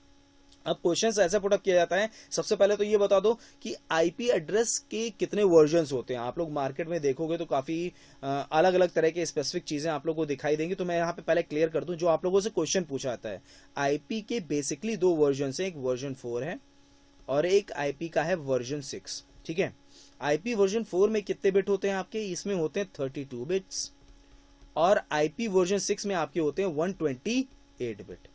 अब क्वेश्चंस ऐसे पुटअप किया जाता है, सबसे पहले तो ये बता दो कि आईपी एड्रेस के कितने वर्जन्स होते हैं। आप लोग मार्केट में देखोगे तो काफी अलग अलग तरह के स्पेसिफिक चीजें आप लोगों को दिखाई देंगी, तो मैं यहाँ पे पहले क्लियर कर दूं, जो आप लोगों से क्वेश्चन पूछा जाता है, आईपी के बेसिकली दो वर्जन है, एक वर्जन 4 है और एक आईपी का है वर्जन 6, ठीक है। आईपी वर्जन 4 में कितने बिट होते हैं आपके, इसमें होते हैं 32 बिट्स, और आईपी वर्जन 6 में आपके होते हैं 128 बिट।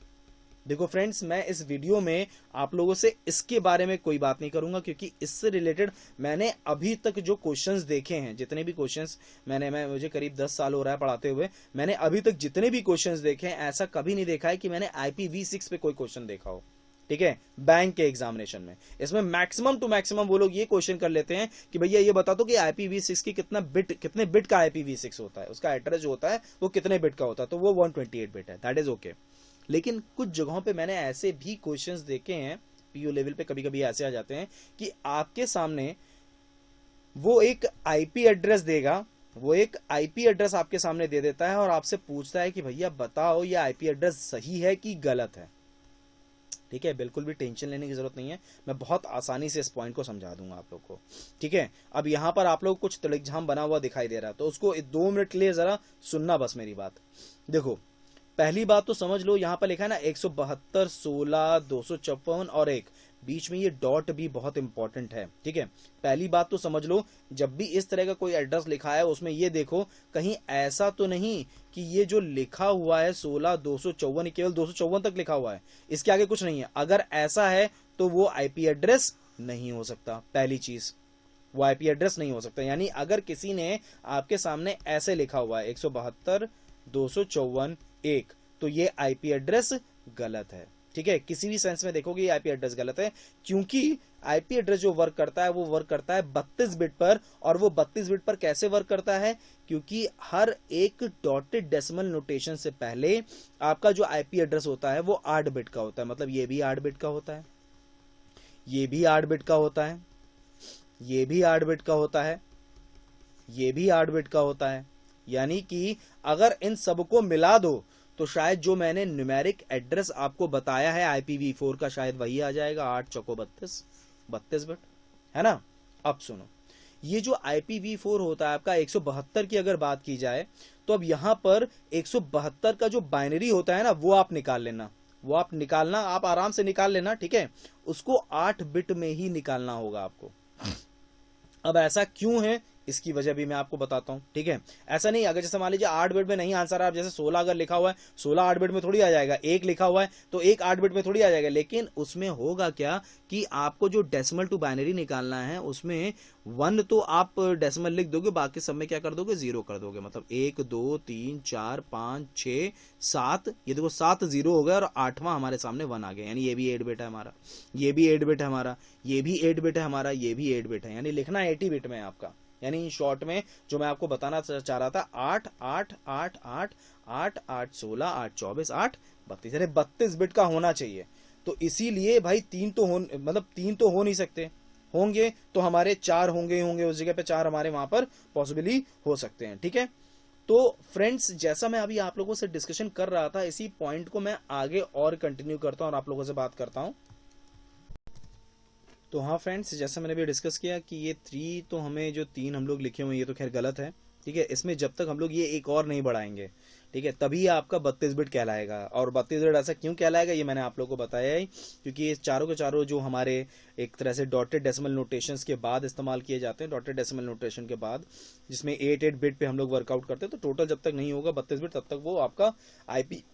देखो फ्रेंड्स, मैं इस वीडियो में आप लोगों से इसके बारे में कोई बात नहीं करूंगा, क्योंकि इससे रिलेटेड मैंने अभी तक जो क्वेश्चंस देखे हैं, जितने भी क्वेश्चंस मुझे करीब 10 साल हो रहा है पढ़ाते हुए, मैंने अभी तक जितने भी क्वेश्चंस देखे हैं, ऐसा कभी नहीं देखा है कि मैंने IPv6 पे कोई क्वेश्चन देखा हो, ठीक है, बैंक के एग्जामिनेशन में। इसमें मैक्सिमम टू मैक्सिमम वो लोग ये क्वेश्चन कर लेते हैं कि भैया ये बता दो कि IPv6 की कितने बिट का IPv6 होता है, उसका एड्रेस जो होता है वो कितने बिट का होता है, तो वो 128 बिट है, दैट इज ओके। लेकिन कुछ जगहों पे मैंने ऐसे भी क्वेश्चंस देखे हैं, पीयू लेवल पे कभी कभी ऐसे आ जाते हैं कि आपके सामने वो एक आईपी एड्रेस देगा, वो एक आईपी एड्रेस आपके सामने दे देता है और आपसे पूछता है कि भैया बताओ ये आईपी एड्रेस सही है कि गलत है। ठीक है, बिल्कुल भी टेंशन लेने की जरूरत नहीं है, मैं बहुत आसानी से इस पॉइंट को समझा दूंगा आप लोग को। ठीक है, अब यहां पर आप लोग कुछ तड़कझाम बना हुआ दिखाई दे रहा है, तो उसको 2 मिनट के लिए जरा सुनना बस मेरी बात। देखो, पहली बात तो समझ लो, यहां पर लिखा है ना 172, 16, 254 और 1, बीच में ये डॉट भी बहुत इंपॉर्टेंट है। ठीक है, पहली बात तो समझ लो, जब भी इस तरह का कोई एड्रेस लिखा है उसमें ये देखो कहीं ऐसा तो नहीं कि ये जो लिखा हुआ है 16, 254 केवल 254 तक लिखा हुआ है, इसके आगे कुछ नहीं है। अगर ऐसा है तो वो आईपी एड्रेस नहीं हो सकता। पहली चीज, वो आईपी एड्रेस नहीं हो सकता। यानी अगर किसी ने आपके सामने ऐसे लिखा हुआ है 172, 254, 1, तो ये आईपी एड्रेस गलत है। ठीक है, किसी भी सेंस में देखोगे ये आईपी एड्रेस गलत है, क्योंकि आईपी एड्रेस जो वर्क करता है वो वर्क करता है 32 बिट पर। और वो 32 बिट पर कैसे वर्क करता है, क्योंकि हर एक डॉटेड डेसिमल नोटेशन से पहले आपका जो आईपी एड्रेस होता है वो 8 बिट का होता है। मतलब ये भी 8 बिट का होता है, ये भी 8 बिट का होता है, ये भी 8 बिट का होता है, ये भी 8 बिट का होता है। यानी कि अगर इन सबको मिला दो तो शायद जो मैंने न्यूमेरिक एड्रेस आपको बताया है IPv4 का, शायद वही आ जाएगा, 8 चौको 32, 32 बिट, है ना। अब सुनो, ये जो IPv4 होता है आपका 172 की अगर बात की जाए, तो अब यहां पर 172 का जो बाइनरी होता है ना, वो आप निकाल लेना, वो आप निकालना, आप आराम से निकाल लेना। ठीक है, उसको 8 बिट में ही निकालना होगा आपको। अब ऐसा क्यों है, इसकी वजह भी मैं आपको बताता हूं। ठीक है, ऐसा नहीं, अगर जैसे मान लीजिए 8 बिट में नहीं आंसर, आप जैसे 16 अगर लिखा हुआ है, 16 8 बिट में थोड़ी आ जाएगा, 1 लिखा हुआ है तो 1 8 बिट में थोड़ी आ जाएगा। लेकिन उसमें होगा क्या कि आपको जो डेसिमल टू बाइनरी निकालना है उसमें 1 तो आप डेसिमल लिख दोगे, बाकी सब में क्या कर दोगे, 0 कर दोगे। मतलब 1 2 3 4 5 6 7, ये देखो 7 0 हो गया और 8वां हमारे सामने 1 आ गया। यानी ये भी 8 बिट है हमारा, ये भी 8 बिट है हमारा, ये भी 8 बिट है हमारा, ये भी 8 बिट है। यानी लिखना 80 बिट में आपका। यानी इन शॉर्ट में जो मैं आपको बताना चाह रहा था, 8 8 8 8 8 8 16 8 24 8 32, यानी 32 बिट का होना चाहिए। तो इसीलिए भाई 3 तो हो, मतलब 3 तो हो नहीं सकते, होंगे तो हमारे 4 होंगे, उस जगह पे 4 हमारे वहां पर पॉसिबली हो सकते हैं। ठीक है, तो फ्रेंड्स, जैसा मैं अभी आप लोगों से डिस्कशन कर रहा था, इसी पॉइंट को मैं आगे और कंटिन्यू करता हूं और आप लोगों से बात करता हूं। तो हाँ फ्रेंड्स, जैसा मैंने भी डिस्कस किया कि ये 3 तो हमें जो 3 हम लोग लिखे हुए हैं ये तो खैर गलत है। ठीक है, इसमें जब तक हम लोग ये एक और नहीं बढ़ाएंगे, ठीक है, तभी आपका 32 बिट कहलाएगा। और 32 बिट ऐसा क्यों कहलाएगा ये मैंने आप लोगों को बताया ही, क्योंकि ये चारों के चारों जो हमारे एक तरह से डॉटेड डेसिमल नोटेशंस के बाद इस्तेमाल किए जाते हैं, डॉटेड डेसिमल नोटेशन के बाद, जिसमें 8 बिट पे हम लोग वर्कआउट करते हैं, तो टोटल जब तक नहीं होगा 32 बिट तब तक वो आपका आईपी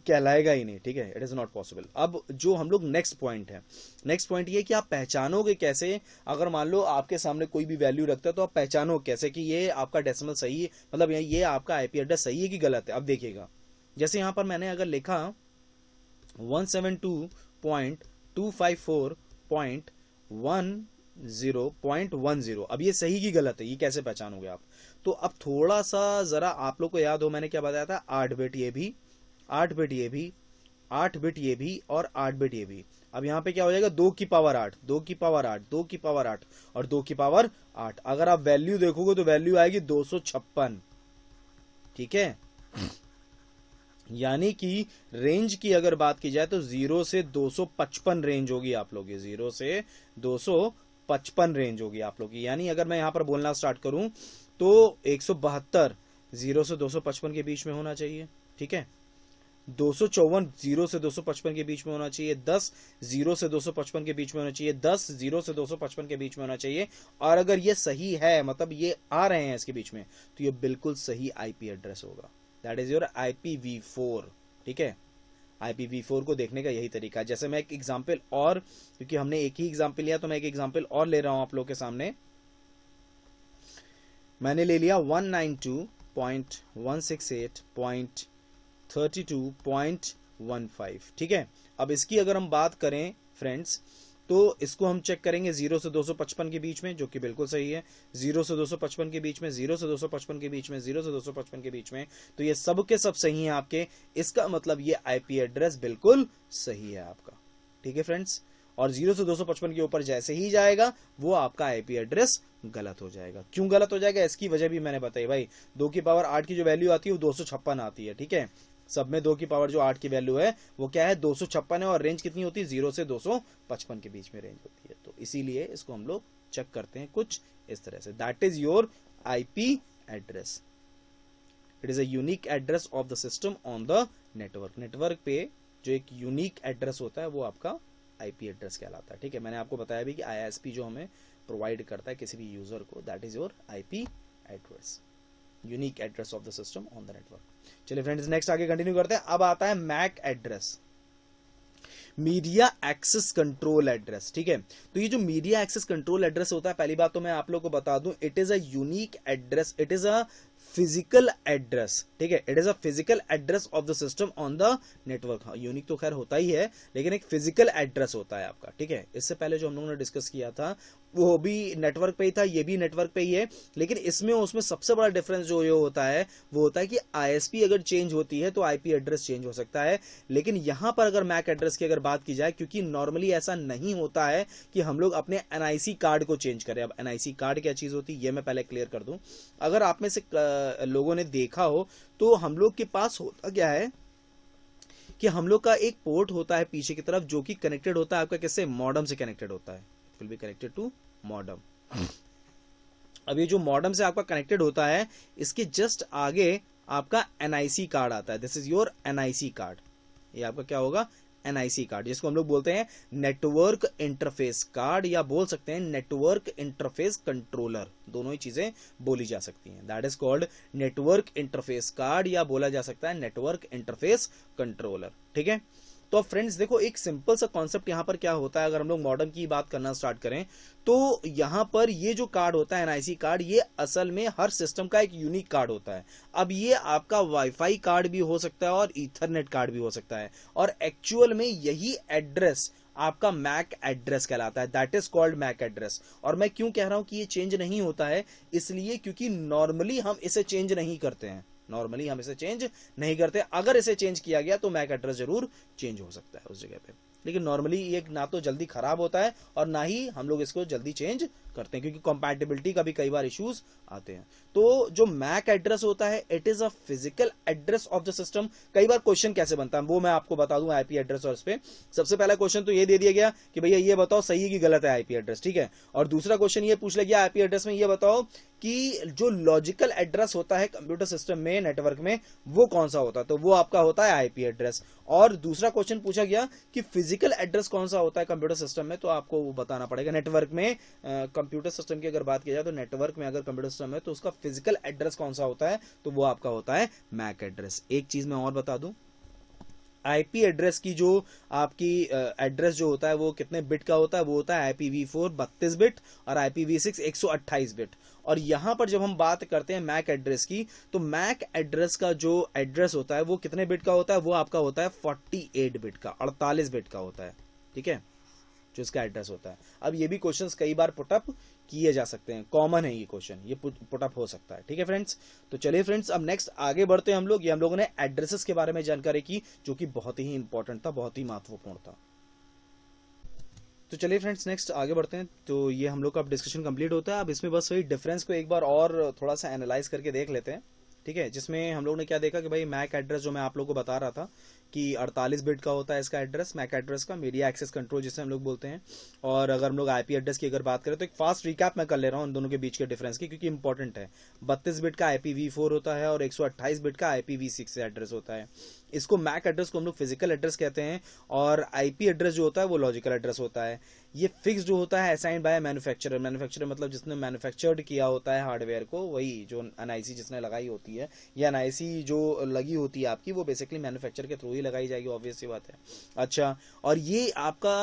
कहलाएगा ही नहीं। ठीक है, इट इज नॉट पॉसिबल। अब जो हम लोग नेक्स्ट पॉइंट है, नेक्स्ट पॉइंट ये कि आप पहचानोगे कैसे, अगर मान लो आपके सामने कोई भी वैल्यू रखता है तो आप पहचानो कैसे कि ये आपका डेसिमल सही है, मतलब ये आपका आईपी एड्रेस सही है कि गलत है। अब देखिएगा, जैसे यहां पर मैंने अगर लिखा 172.254.10.10, अब ये सही की गलत है, ये कैसे पहचानोगे आप। तो अब थोड़ा सा जरा आप लोग को याद हो मैंने क्या बताया था, 8 बिट ये भी, 8 बिट ये भी, 8 बिट ये भी और 8 बिट ये भी। अब यहां पे क्या हो जाएगा, 2 की पावर 8, 2 की पावर 8, 2 की पावर 8 और 2 की पावर 8। अगर आप वैल्यू देखोगे तो वैल्यू आएगी 256। ठीक है, यानी कि रेंज की अगर बात की जाए तो 0 से 255 रेंज होगी आप लोग की, 0 से 255 रेंज होगी आप लोग की। यानी अगर मैं यहां पर बोलना स्टार्ट करूं तो 172 0 से 255 के बीच में होना चाहिए। ठीक है, 254 0 से 255 के बीच में होना चाहिए, 10 0 से 255 के बीच में होना चाहिए, 10 0 से 255 के बीच में होना चाहिए। और अगर ये सही है, मतलब ये आ रहे हैं इसके बीच में, तो ये बिल्कुल सही आईपी एड्रेस होगा, दैट इज योर IPv4। ठीक है, IPv4 को देखने का यही तरीका है। जैसे मैं एक एग्जाम्पल और, क्योंकि हमने एक ही एग्जाम्पल लिया तो मैं एक एग्जाम्पल और ले रहा हूं आप लोग के सामने। मैंने ले लिया 192.168.32.15। ठीक है, अब इसकी अगर हम बात करें फ्रेंड्स, तो इसको हम चेक करेंगे 0 से 255 के बीच में, जो कि बिल्कुल सही है। 0 से 255 के बीच में, 0 से 255 के बीच में, 0 से 255 के बीच में, तो ये सब के सब सही हैं आपके। इसका मतलब ये आईपी एड्रेस बिल्कुल सही है आपका, ठीक है फ्रेंड्स। और 0 से 255 के ऊपर जैसे ही जाएगा वो आपका आईपी एड्रेस गलत हो जाएगा। क्यों गलत हो जाएगा, इसकी वजह भी मैंने बताई भाई। 2 की पावर 8 की जो वैल्यू आती है वो 256 आती है, ठीक है। सब में 2 की पावर जो 8 की वैल्यू है वो क्या है, 256 है। और रेंज कितनी होती है, 0 से 255 के बीच में रेंज होती है। तो इसीलिए इसको हम लोग चेक करते हैं कुछ इस तरह से। That is your IP address. It is a unique address of the system on the network. Network पे जो एक यूनिक एड्रेस होता है वो आपका आईपी एड्रेस कहलाता है, ठीक है। मैंने आपको बताया भी कि आईएसपी जो हमें प्रोवाइड करता है किसी भी यूजर को, that is your IP address, unique address of the system on the network. चलिए फ्रेंड्स, नेक्स्ट आगे कंटिन्यू करते हैं। अब आता है MAC address, media access control address, ठीक है। तो ये जो मीडिया एक्सेस कंट्रोल एड्रेस होता है, पहली बात तो मैं आप लोग को बता दूं, it is a unique address, it is a physical address, ठीक है। It is a physical address of the system on the network. हाँ, यूनिक तो खैर होता ही है, लेकिन एक फिजिकल एड्रेस होता है आपका, ठीक है। इससे पहले जो हम लोगों ने डिस्कस किया था वो भी नेटवर्क पे ही था, ये भी नेटवर्क पे ही है, लेकिन इसमें उसमें सबसे बड़ा डिफरेंस जो ये होता है वो होता है कि आईएसपी अगर चेंज होती है तो आईपी एड्रेस चेंज हो सकता है। लेकिन यहां पर अगर मैक एड्रेस की अगर बात की जाए, क्योंकि नॉर्मली ऐसा नहीं होता है कि हम लोग अपने एनआईसी कार्ड को चेंज करें। अब एनआईसी कार्ड क्या चीज होती है ये मैं पहले क्लियर कर दूं। अगर आप में से लोगों ने देखा हो तो हम लोग के पास होता क्या है कि हम लोग का एक पोर्ट होता है पीछे की तरफ, जो कि कनेक्टेड होता है आपका किससे, मॉडम से कनेक्टेड होता है। It will be connected to modem. अब ये जो मॉडम से आपका कनेक्टेड होता है, इसके जस्ट आगे आपका एनआईसी कार्ड आता है। This is your NIC card. ये आपका क्या होगा, एनआईसी कार्ड, जिसको हम लोग बोलते हैं नेटवर्क इंटरफेस कार्ड, या बोल सकते हैं नेटवर्क इंटरफेस कंट्रोलर। दोनों ही चीजें बोली जा सकती हैं। That is called network interface card, या बोला जा सकता है नेटवर्क इंटरफेस कंट्रोलर, ठीक है। तो फ्रेंड्स देखो, एक सिंपल सा कॉन्सेप्ट यहां पर क्या होता है, अगर हम लोग मॉडर्न की बात करना स्टार्ट करें तो यहां पर ये जो कार्ड होता है एनआईसी कार्ड, ये असल में हर सिस्टम का एक यूनिक कार्ड होता है। अब ये आपका वाईफाई कार्ड भी हो सकता है और ईथरनेट कार्ड भी हो सकता है, और एक्चुअल में यही एड्रेस आपका मैक एड्रेस कहलाता है। That is called MAC address. और मैं क्यों कह रहा हूं कि ये चेंज नहीं होता है, इसलिए क्योंकि नॉर्मली हम इसे चेंज नहीं करते हैं। नॉर्मली हम इसे चेंज नहीं करते। अगर इसे चेंज किया गया तो मैक एड्रेस जरूर चेंज हो सकता है उस जगह पे, लेकिन नॉर्मली ये ना तो जल्दी खराब होता है और ना ही हम लोग इसको जल्दी चेंज करते हैं, क्योंकि कंपैटिबिलिटी का भी कई बार इश्यूज आते हैं। तो जो मैक एड्रेस होता है, it is a physical address of the system. कई बार क्वेश्चन कैसे बनता है वो मैं आपको बता दूं आईपी एड्रेस। और इस पे सबसे पहला क्वेश्चन तो ये दे दिया गया कि भैया ये बताओ सही है कि गलत है आईपी एड्रेस, ठीक है। और दूसरा क्वेश्चन ये पूछ लिया गया आईपी एड्रेस में ये बताओ कि जो लॉजिकल एड्रेस होता है कंप्यूटर सिस्टम में, नेटवर्क में, वो कौन सा होता है, तो वो आपका होता है आईपी एड्रेस। और दूसरा क्वेश्चन पूछा गया कि फिजिकल एड्रेस कौन सा होता है कंप्यूटर सिस्टम में, तो आपको वो बताना पड़ेगा। नेटवर्क में कंप्यूटर सिस्टम की अगर बात की जाए तो नेटवर्क में अगर कंप्यूटर सिस्टम है तो उसका फिजिकल एड्रेस कौन सा होता है, तो वो आपका होता है मैक एड्रेस। एक चीज मैं और बता दूं, आईपी एड्रेस की जो आपकी एड्रेस जो होता है वो कितने बिट का होता है, वो होता है IPv4 32 बिट और IPv6 128 बिट। और यहां पर जब हम बात करते हैं मैक एड्रेस की, तो मैक एड्रेस का जो एड्रेस होता है वो कितने बिट का होता है, वो आपका होता है 48 बिट का, 48 बिट का होता है, ठीक है, जो इसका एड्रेस होता है। अब ये भी क्वेश्चंस कई बार पुटअप किए जा सकते हैं, कॉमन है ये क्वेश्चन, ये पुटअप हो सकता है, ठीक है फ्रेंड्स। तो चलिए फ्रेंड्स, अब नेक्स्ट आगे बढ़ते हैं हम लोग। ये हम लोगों ने एड्रेसेस के बारे में जानकारी की, जो कि बहुत ही इंपॉर्टेंट था, बहुत ही महत्वपूर्ण था। तो चलिए फ्रेंड्स, नेक्स्ट आगे बढ़ते हैं। तो ये हम लोग का अब डिस्कशन कंप्लीट होता है। अब इसमें बस वही डिफरेंस को एक बार और थोड़ा सा एनालाइज करके देख लेते हैं, ठीक है। जिसमें हम लोग ने क्या देखा कि भाई मैक एड्रेस जो मैं आप लोगों को बता रहा था कि 48 बिट का होता है इसका एड्रेस, मैक एड्रेस का, मीडिया एक्सेस कंट्रोल जिसे हम लोग बोलते हैं। और अगर हम लोग आईपी एड्रेस की अगर बात करें तो एक फास्ट रिकैप मैं कर ले रहा हूं उन दोनों के बीच के डिफरेंस की, क्योंकि इंपॉर्टेंट है। 32 बिट का IPv4 होता है और 128 बिट का IPv6 एड्रेस होता है। इसको मैक एड्रेस को हम लोग फिजिकल एड्रेस कहते हैं, और आईपी एड्रेस जो होता है वो लॉजिकल एड्रेस होता है। ये फिक्स जो होता है असाइंड बाय मैन्युफैक्चरर। मैन्युफैक्चरर मतलब जिसने मैन्युफैक्चर्ड किया होता है हार्डवेयर को, वही जो एनआईसी जिसने लगाई होती है, या एनआईसी जो लगी होती है आपकी, वो बेसिकली मैन्युफैक्चर के थ्रू ही लगाई जाएगी, ऑब्वियस सी बात है। अच्छा, और ये आपका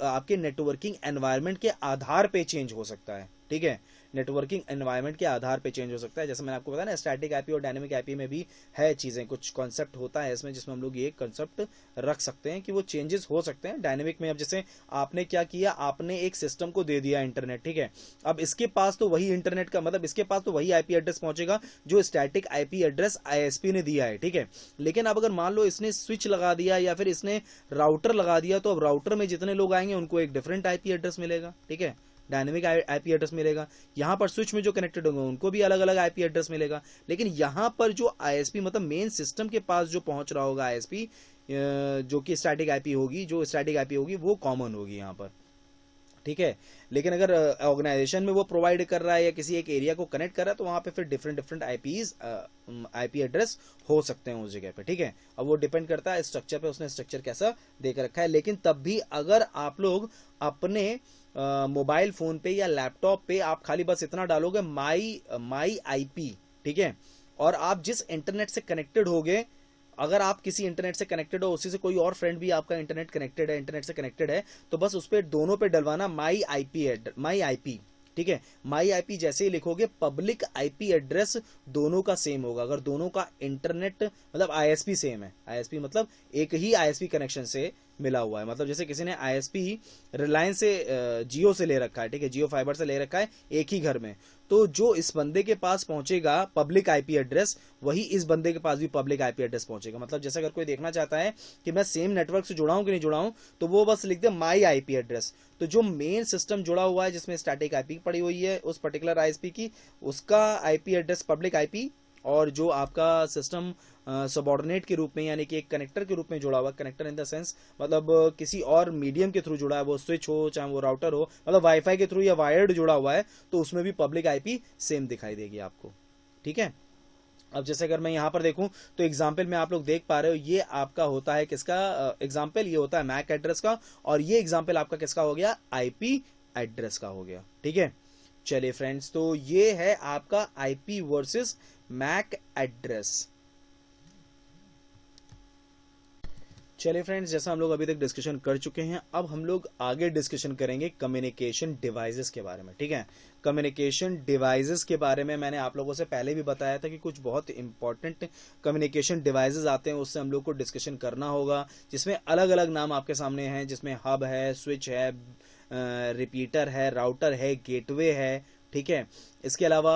आपके नेटवर्किंग एनवायरनमेंट के आधार पे चेंज हो सकता है, ठीक है, नेटवर्किंग एनवायरनमेंट के आधार पे चेंज हो सकता है। जैसे मैंने आपको बताया ना, स्टैटिक आईपी और डायनेमिक आईपी में भी है चीजें, कुछ कॉन्सेप्ट होता है इसमें जिसमें हम लोग ये कॉन्सेप्ट रख सकते हैं कि वो चेंजेस हो सकते हैं। डायनेमिक में अब जैसे आपने क्या किया, आपने एक सिस्टम को दे दिया इंटरनेट, ठीक है, अब इसके पास तो वही इंटरनेट का मतलब इसके पास तो वही आईपी एड्रेस पहुंचेगा जो स्टैटिक आईपी एड्रेस आईएसपी ने दिया है, ठीक है। लेकिन अब अगर मान लो इसने स्विच लगा दिया या फिर इसने राउटर लगा दिया, तो अब राउटर में जितने लोग आएंगे उनको एक डिफरेंट आईपी एड्रेस मिलेगा, ठीक है, डायनेमिक आईपी एड्रेस मिलेगा। यहां पर स्विच में जो कनेक्टेड होंगे उनको भी अलग अलग आईपी एड्रेस मिलेगा। लेकिन यहां पर जो आईएसपी मतलब मेन सिस्टम के पास जो पहुंच रहा होगा आईएसपी, जो कि स्टैटिक आईपी होगी, जो स्टैटिक आईपी होगी वो कॉमन होगी यहां पर, ठीक है। लेकिन अगर ऑर्गेनाइजेशन में वो प्रोवाइड कर रहा है या किसी एक एरिया को कनेक्ट कर रहा है, तो वहां पे फिर डिफरेंट डिफरेंट आईपी एड्रेस हो सकते हैं उस जगह पे, ठीक है। अब वो डिपेंड करता है स्ट्रक्चर पे, उसने स्ट्रक्चर कैसा देकर रखा है। लेकिन तब भी अगर आप लोग अपने मोबाइल फोन पे या लैपटॉप पे आप खाली बस इतना डालोगे माई आईपी, ठीक है, और आप जिस इंटरनेट से कनेक्टेड होगे, अगर आप किसी इंटरनेट से कनेक्टेड हो, उसी से कोई और फ्रेंड भी आपका इंटरनेट से कनेक्टेड है, तो बस उस पर दोनों पे डलवाना माई आईपी, ठीक है। माई आईपी जैसे ही लिखोगे, पब्लिक आईपी एड्रेस दोनों का सेम होगा। अगर दोनों का इंटरनेट मतलब आईएसपी सेम है, आईएसपी मतलब एक ही आईएसपी कनेक्शन से मिला हुआ है, मतलब जैसे किसी ने आईएसपी रिलायंस से जियो से ले रखा है, ठीक है, जियो फाइबर से ले रखा है एक ही घर में, तो जो इस बंदे के पास पहुंचेगा पब्लिक आईपी एड्रेस, वही इस बंदे के पास भी पब्लिक आईपी एड्रेस पहुंचेगा। मतलब जैसे अगर कोई देखना चाहता है कि मैं सेम नेटवर्क से जुड़ा हूं कि नहीं जुड़ा हूं, तो वो बस लिख दे माई आईपी एड्रेस, तो जो मेन सिस्टम जुड़ा हुआ है जिसमें स्टैटिक आईपी पड़ी हुई है उस पर्टिकुलर आईएसपी की, उसका आईपी एड्रेस पब्लिक आईपी, और जो आपका सिस्टम सबऑर्डिनेट के रूप में यानी कि एक कनेक्टर के रूप में जुड़ा हुआ, कनेक्टर इन द सेंस मतलब किसी और मीडियम के थ्रू जुड़ा है, वो स्विच हो चाहे वो राउटर हो, मतलब वाईफाई के थ्रू या वायर्ड जुड़ा हुआ है, तो उसमें भी पब्लिक आईपी सेम दिखाई देगी आपको, ठीक है। अब जैसे अगर मैं यहां पर देखूं तो एग्जाम्पल में आप लोग देख पा रहे हो, ये आपका होता है किसका एग्जाम्पल, ये होता है मैक एड्रेस का, और ये एग्जाम्पल आपका किसका हो गया, आईपी एड्रेस का हो गया, ठीक है। चलिए फ्रेंड्स, तो ये है आपका आईपी वर्सेस मैक एड्रेस। चलिए फ्रेंड्स, जैसा हम लोग अभी तक डिस्कशन कर चुके हैं, अब हम लोग आगे डिस्कशन करेंगे कम्युनिकेशन डिवाइसेस के बारे में, ठीक है। कम्युनिकेशन डिवाइसेस के बारे में मैंने आप लोगों से पहले भी बताया था कि कुछ बहुत इंपॉर्टेंट कम्युनिकेशन डिवाइसेस आते हैं, उससे हम लोग को डिस्कशन करना होगा, जिसमें अलग अलग नाम आपके सामने हैं, जिसमें हब है, स्विच है, रिपीटर है, राउटर है, गेटवे है, ठीक है। इसके अलावा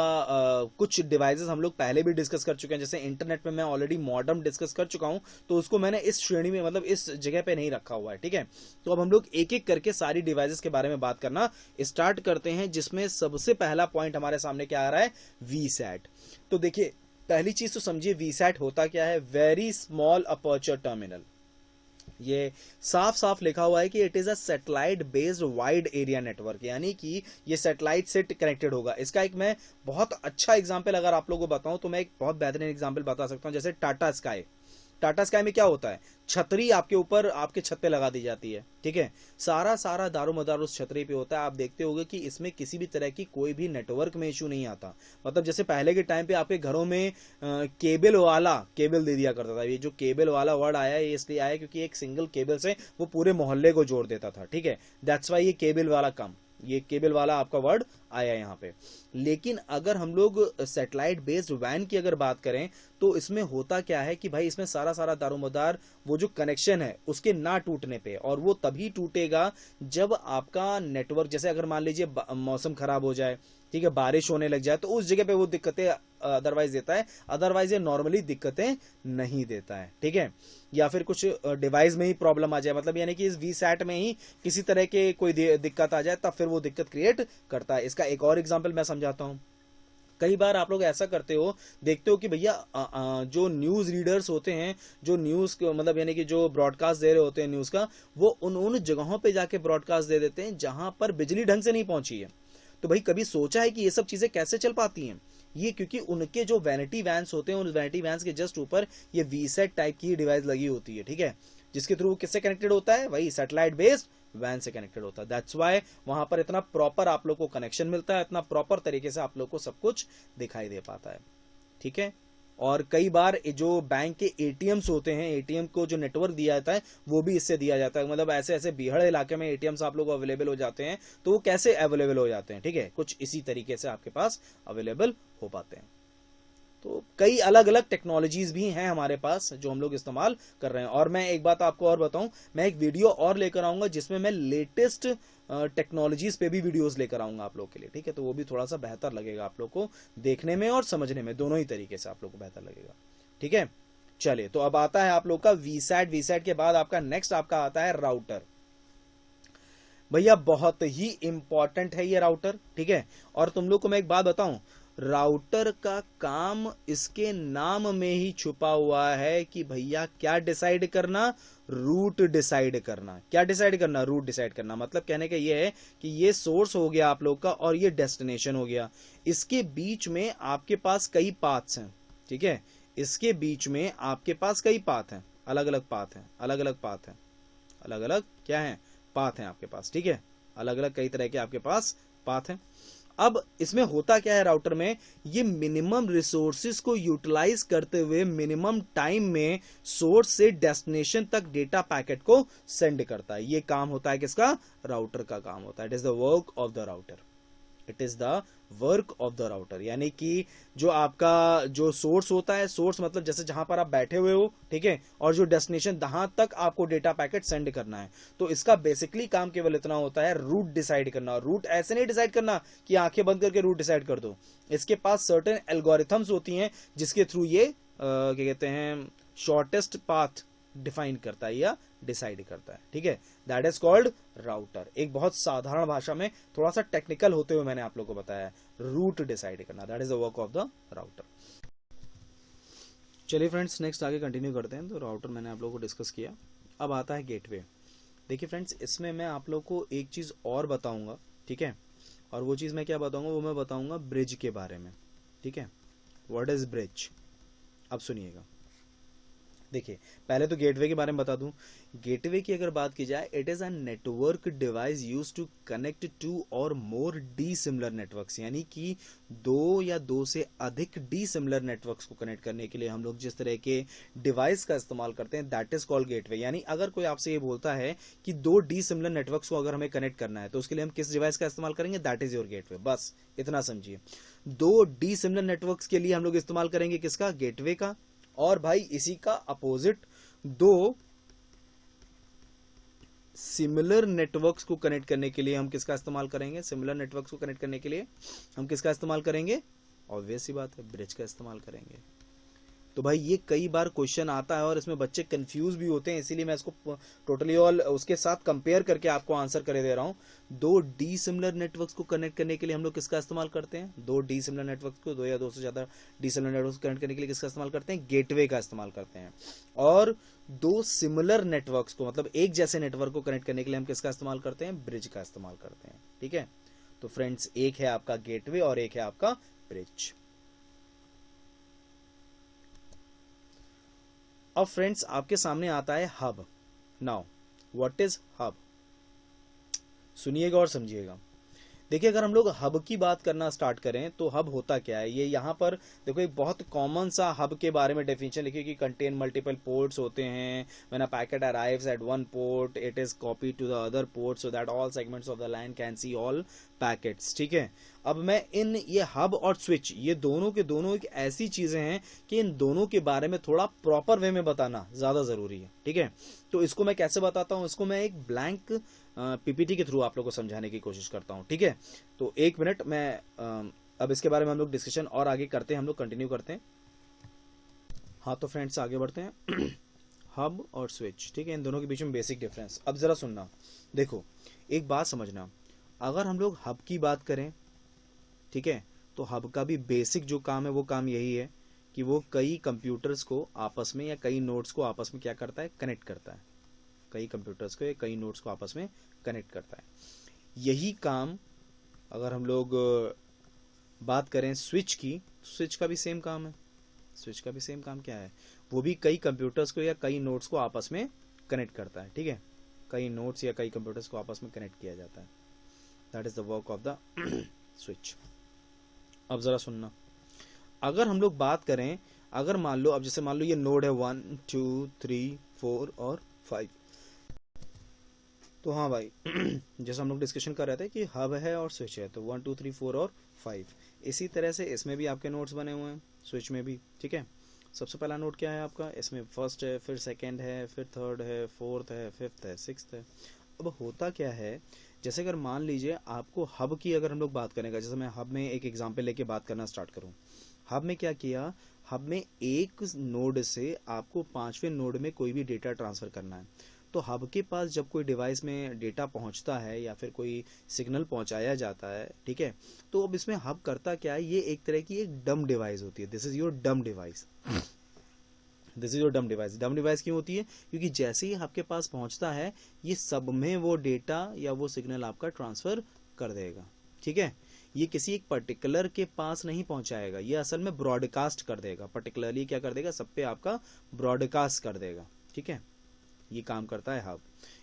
कुछ डिवाइसेस हम लोग पहले भी डिस्कस कर चुके हैं, जैसे इंटरनेट में मैं ऑलरेडी मॉडेम डिस्कस कर चुका हूं, तो उसको मैंने इस श्रेणी में मतलब इस जगह पे नहीं रखा हुआ है, ठीक है। तो अब हम लोग एक एक करके सारी डिवाइसेस के बारे में बात करना स्टार्ट करते हैं, जिसमें सबसे पहला पॉइंट हमारे सामने क्या आ रहा है, वीसैट। तो देखिए, पहली चीज तो समझिए वीसैट होता क्या है, वेरी स्मॉल अपर्चर टर्मिनल। ये साफ साफ लिखा हुआ है कि it is a satellite based wide area network, यानी कि ये सैटेलाइट से कनेक्टेड होगा। इसका एक मैं बहुत अच्छा एग्जांपल अगर आप लोगों को बताऊं, तो मैं एक बहुत बेहतरीन एग्जांपल बता सकता हूं, जैसे टाटा स्काई। टाटा स्काई में क्या होता है, छतरी आपके ऊपर आपके छत पे लगा दी जाती है, ठीक है, सारा दारोमदार उस छतरी पे होता है। आप देखते होंगे कि इसमें किसी भी तरह की कोई भी नेटवर्क में इशू नहीं आता। मतलब जैसे पहले के टाइम पे आपके घरों में केबल वाला केबल दे दिया करता था। ये जो केबल वाला वर्ड आया है, ये इसलिए आया क्योंकि एक सिंगल केबल से वो पूरे मोहल्ले को जोड़ देता था, ठीक है, दैट्स वाई ये केबल वाला कम, ये केबल वाला आपका वर्ड आया यहाँ पे। लेकिन अगर हम लोग सैटेलाइट बेस्ड वैन की अगर बात करें, तो इसमें होता क्या है कि भाई इसमें सारा दारोमदार वो जो कनेक्शन है उसके ना टूटने पे, और वो तभी टूटेगा जब आपका नेटवर्क, जैसे अगर मान लीजिए मौसम खराब हो जाए, ठीक है, बारिश होने लग जाए, तो उस जगह पे वो दिक्कतें अदरवाइज देता है, अदरवाइज ये नॉर्मली दिक्कतें नहीं देता है, ठीक है। या फिर कुछ डिवाइस में ही प्रॉब्लम आ जाए, मतलब यानी कि इस वीसैट में ही किसी तरह के कोई दिक्कत आ जाए, तब फिर वो दिक्कत क्रिएट करता है। इसका एक और एग्जांपल मैं समझाता हूं। कई बार आप लोग ऐसा करते हो, देखते हो कि भैया जो न्यूज रीडर्स होते हैं, जो न्यूज मतलब यानी कि जो ब्रॉडकास्ट दे रहे होते हैं न्यूज का, वो उन जगहों पे जाके ब्रॉडकास्ट दे देते हैं जहां पर बिजली ढंग से नहीं पहुंची है। तो भाई कभी सोचा है कि ये सब चीजें कैसे चल पाती हैं? ये क्योंकि उनके जो वैनिटी वैन्स होते हैं, उन वैनिटी वैन्स के जस्ट ऊपर ये वीसेट टाइप की डिवाइस लगी होती है, ठीक है, जिसके थ्रू किससे कनेक्टेड होता है, वही सैटेलाइट बेस्ड वैन से कनेक्टेड होता है। दैट्स वाई वहां पर इतना प्रॉपर आप लोग को कनेक्शन मिलता है, इतना प्रॉपर तरीके से आप लोग को सब कुछ दिखाई दे पाता है, ठीक है। और कई बार जो बैंक के एटीएम्स होते हैं, एटीएम को जो नेटवर्क दिया जाता है वो भी इससे दिया जाता है। मतलब ऐसे ऐसे बीहड़ इलाके में एटीएम्स आप लोग अवेलेबल हो जाते हैं, तो वो कैसे अवेलेबल हो जाते हैं, ठीक है, कुछ इसी तरीके से आपके पास अवेलेबल हो पाते हैं। तो कई अलग अलग टेक्नोलॉजीज भी हैं हमारे पास जो हम लोग इस्तेमाल कर रहे हैं। और मैं एक बात आपको और बताऊं, मैं एक वीडियो और लेकर आऊंगा जिसमें मैं लेटेस्ट टेक्नोलॉजीज पे भी वीडियोस लेकर आऊंगा आप लोग के लिए, ठीक है। तो वो भी थोड़ा सा बेहतर लगेगा आप लोग को देखने में और समझने में, दोनों ही तरीके से आप लोग को बेहतर लगेगा, ठीक है। चलिए, तो अब आता है आप लोग का वीसैट। वीसैट के बाद आपका नेक्स्ट आपका आता है राउटर। भैया बहुत ही इंपॉर्टेंट है ये राउटर, ठीक है। और तुम लोग को मैं एक बात बताऊं, राउटर का काम इसके नाम में ही छुपा हुआ है कि भैया क्या डिसाइड करना, रूट डिसाइड करना। क्या डिसाइड करना, रूट डिसाइड करना। मतलब कहने का ये है कि ये सोर्स हो गया आप लोग का और ये डेस्टिनेशन हो गया, इसके बीच में आपके पास कई पाथ्स हैं, ठीक है। इसके बीच में आपके पास कई पाथ हैं, अलग अलग पाथ हैं, अलग अलग पाथ हैं, अलग अलग क्या है, पाथ हैं आपके पास, ठीक है। अलग अलग कई तरह के आपके पास पाथ हैं। अब इसमें होता क्या है राउटर में, ये मिनिमम रिसोर्सेज को यूटिलाइज करते हुए मिनिमम टाइम में सोर्स से डेस्टिनेशन तक डेटा पैकेट को सेंड करता है। ये काम होता है किसका, राउटर का काम होता है। It is the work of the router, it is the work of the router. यानी कि जो आपका जो सोर्स होता है, सोर्स मतलब जैसे जहां पर आप बैठे हुए हो, ठीक है, और जो डेस्टिनेशन जहां तक आपको डेटा पैकेट सेंड करना है, तो इसका बेसिकली काम केवल इतना होता है, रूट डिसाइड करना। रूट ऐसे नहीं डिसाइड करना कि आंखें बंद करके रूट डिसाइड कर दो। इसके पास सर्टेन एल्गोरिथम्स होती हैं जिसके थ्रू ये क्या कहते हैं, शॉर्टेस्ट पाथ डिफाइन करता है या डिसाइड करता है, ठीक है। That is called router. एक बहुत साधारण भाषा में, थोड़ा सा टेक्निकल होते हुए मैंने आप लोग को बताया, रूट डिसाइड करना, that is the work of the router. चलिए फ्रेंड्स, नेक्स्ट आगे कंटिन्यू करते हैं। तो राउटर मैंने आप लोगों को डिस्कस किया। अब आता है गेटवे। देखिए फ्रेंड्स, इसमें मैं आप लोग को एक चीज और बताऊंगा, ठीक है। और वो चीज मैं क्या बताऊंगा, वो मैं बताऊंगा ब्रिज के बारे में, ठीक है। व्हाट इज ब्रिज, अब सुनिएगा। देखिए, पहले तो गेटवे के बारे में बता दूं। गेटवे की अगर बात की जाए, it is a network device use to connect to और मोर डी सिमिलर नेटवर्क्स। यानी कि दो या दो से अधिक डी सिमिलर नेटवर्क्स को कनेक्ट करने के लिए हम लोग जिस तरह के डिवाइस का इस्तेमाल करते हैं, दैट इज कॉल्ड गेटवे। यानी अगर कोई आपसे ये बोलता है कि दो डी सिमिलर नेटवर्क्स को अगर हमें कनेक्ट करना है, तो उसके लिए हम किस डिवाइस का इस्तेमाल करेंगे, दैट इज योर गेटवे। बस इतना समझिए। दो डी सिमिलर नेटवर्क्स के लिए हम लोग इस्तेमाल करेंगे किसका, गेटवे का। और भाई इसी का अपोजिट, दो सिमिलर नेटवर्क्स को कनेक्ट करने के लिए हम किसका इस्तेमाल करेंगे, सिमिलर नेटवर्क्स को कनेक्ट करने के लिए हम किसका इस्तेमाल करेंगे, ऑब्वियस सी बात है, ब्रिज का इस्तेमाल करेंगे। तो भाई ये कई बार क्वेश्चन आता है और इसमें बच्चे कंफ्यूज भी होते हैं, इसीलिए मैं इसको टोटली ऑल उसके साथ कंपेयर करके आपको आंसर करे दे रहा हूं। दो डी सिमिलर नेटवर्क्स को कनेक्ट करने के लिए हम लोग किसका इस्तेमाल करते हैं, दो डी सिमिलर नेटवर्क्स को, दो या दो से ज्यादा डी सिमिलर नेटवर्क्स को कनेक्ट करने के लिए किसका इस्तेमाल करते हैं, गेटवे का इस्तेमाल करते हैं। और दो सिमिलर नेटवर्क्स को, मतलब एक जैसे नेटवर्क को कनेक्ट करने के लिए हम किसका इस्तेमाल करते हैं, ब्रिज का इस्तेमाल करते हैं, ठीक है। तो फ्रेंड्स, एक है आपका गेटवे और एक है आपका ब्रिज। अब फ्रेंड्स, आपके सामने आता है hub. Now what is hub, सुनिएगा और समझिएगा। देखिए, अगर हम लोग हब की बात करना स्टार्ट करें तो हब होता क्या है, ये यहाँ पर देखो एक बहुत कॉमन सा हब के बारे में डेफिनेशन लिखी कि कंटेन मल्टीपल पोर्ट्स होते हैं। When a packet arrives at one port, it is copied to the other port so that all segments of the line can see all packets, ठीक है। अब मैं ये हब और स्विच, ये दोनों के दोनों एक ऐसी चीजें हैं कि इन दोनों के बारे में थोड़ा प्रॉपर वे में बताना ज्यादा जरूरी है, ठीक है। तो इसको मैं कैसे बताता हूं, इसको मैं एक ब्लैंक पीपीटी के थ्रू आप लोगों को समझाने की कोशिश करता हूं, ठीक है। तो एक मिनट, मैं अब इसके बारे में हम लोग डिस्कशन और आगे करते हैं, हम लोग कंटिन्यू करते हैं। हाँ तो फ्रेंड्स, आगे बढ़ते हैं। हब और स्विच, ठीक है, इन दोनों के बीच में बेसिक डिफरेंस। अब जरा सुनना, देखो एक बात समझना, अगर हम लोग हब की बात करें, ठीक है, तो हब का भी बेसिक जो काम है वो काम यही है कि वो कई कंप्यूटर्स को आपस में या कई नोड्स को आपस में क्या करता है, कनेक्ट करता है। कई कंप्यूटर्स को या कई नोड्स को आपस में कनेक्ट करता है। यही काम अगर हम लोग बात करें स्विच की, स्विच का भी सेम काम है। स्विच का भी सेम काम क्या है, वो भी कई कंप्यूटर्स को या कई नोड्स को आपस में कनेक्ट करता है, ठीक है। कई नोड्स या कई कंप्यूटर्स को आपस में कनेक्ट किया जाता है, that is the work of the switch. अब जरा सुनना, अगर हम लोग बात करें, अगर मान लो, अब जैसे मान लो ये नोड है 1 2 3 4 और 5, तो हाँ भाई जैसे हम लोग डिस्कशन कर रहे थे कि हब है और स्विच है, तो 1 2 3 4 और 5, इसी तरह से इसमें भी आपके नोड्स बने हुए हैं, स्विच में भी, ठीक है। सबसे पहला नोड क्या है आपका, इसमें फर्स्ट है, फिर सेकंड है, फिर थर्ड है, फोर्थ है, फिफ्थ है, सिक्स्थ है। अब होता क्या है, जैसे अगर मान लीजिए आपको हब की अगर हम लोग बात करेंगे, जैसे मैं हब में एक एग्जांपल लेके बात करना स्टार्ट करूं, हब में क्या किया, हब में एक नोड से आपको पांचवें नोड में कोई भी डेटा ट्रांसफर करना है। तो हब के पास जब कोई डिवाइस में डेटा पहुंचता है या फिर कोई सिग्नल पहुंचाया जाता है, ठीक है, तो अब इसमें हब करता क्या है, ये एक तरह की एक डम डिवाइस होती है, दिस इज योर डम डिवाइस, दिस इज योर डम डिवाइस। डम डिवाइस क्यों होती है, क्योंकि जैसे ही आपके पास पहुंचता है ये सब में वो डेटा या वो सिग्नल आपका ट्रांसफर कर देगा, ठीक है। ये किसी एक पर्टिकुलर के पास नहीं पहुंचाएगा, ये असल में ब्रॉडकास्ट कर देगा, पर्टिकुलरली क्या कर देगा, सब पे आपका ब्रॉडकास्ट कर देगा, ठीक है। ये काम करता है हब,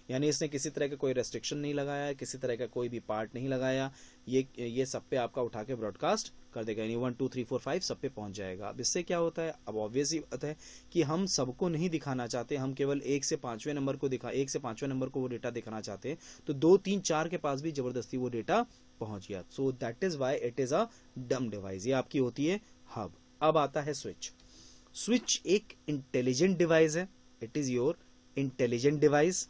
यानी इसने किसी तरह का कोई रेस्ट्रिक्शन नहीं लगाया, किसी तरह का कोई भी पार्ट नहीं लगाया, ये सब पे आपका उठा के ब्रॉडकास्ट कर देगा, यानी 1 2 3 4 5 सब पे पहुंच जाएगा। अब इससे क्या होता है, अब ऑब्वियस ही बात है कि हम सबको नहीं दिखाना चाहते, हम केवल 1 से 5वें नंबर को वो डेटा दिखाना चाहते हैं, तो 2 3 4 के पास भी जबरदस्ती वो डेटा पहुंच गया, so that is why it is अ डम डिवाइस, ये आपकी होती है हब। अब आता है स्विच। स्विच एक इंटेलिजेंट डिवाइस है, it is your intelligent device,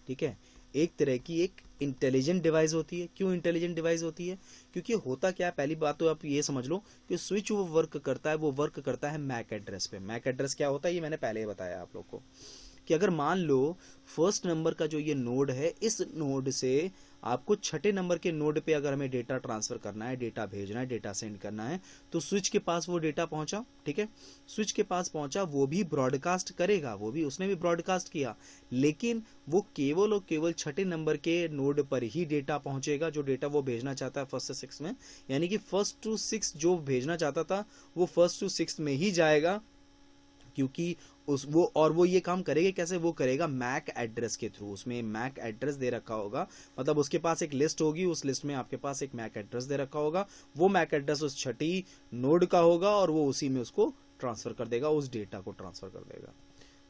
ठीक है, एक तरह की एक इंटेलिजेंट डिवाइस होती है। क्यों इंटेलिजेंट डिवाइस होती है, क्योंकि होता क्या है, पहली बात तो आप ये समझ लो कि स्विच वो वर्क करता है मैक एड्रेस पे। मैक एड्रेस क्या होता है, ये मैंने पहले ही बताया आप लोग को, कि अगर मान लो फर्स्ट नंबर का जो ये नोड है, इस नोड से आपको छठे नंबर के नोड पे अगर हमें डेटा ट्रांसफर करना है, डेटा भेजना है, डेटा सेंड करना है, तो स्विच के पास वो डेटा पहुंचा, ठीक है, स्विच के पास पहुंचा, वो भी ब्रॉडकास्ट करेगा, वो भी उसने भी ब्रॉडकास्ट किया, लेकिन वो केवल और केवल छठे नंबर के नोड पर ही डेटा पहुंचेगा, जो डेटा वो भेजना चाहता है फर्स्ट से सिक्स में, यानी कि फर्स्ट टू सिक्स जो भेजना चाहता था वो फर्स्ट टू सिक्स में ही जाएगा, क्योंकि वो ये काम करेगा कैसे, वो करेगा मैक एड्रेस के थ्रू। उसमें मैक एड्रेस दे रखा होगा, मतलब उसके पास एक लिस्ट होगी, उस लिस्ट में आपके पास एक मैक एड्रेस दे रखा होगा, वो मैक एड्रेस उस छठी नोड का होगा और वो उसी में उसको ट्रांसफर कर देगा, उस डेटा को ट्रांसफर कर देगा।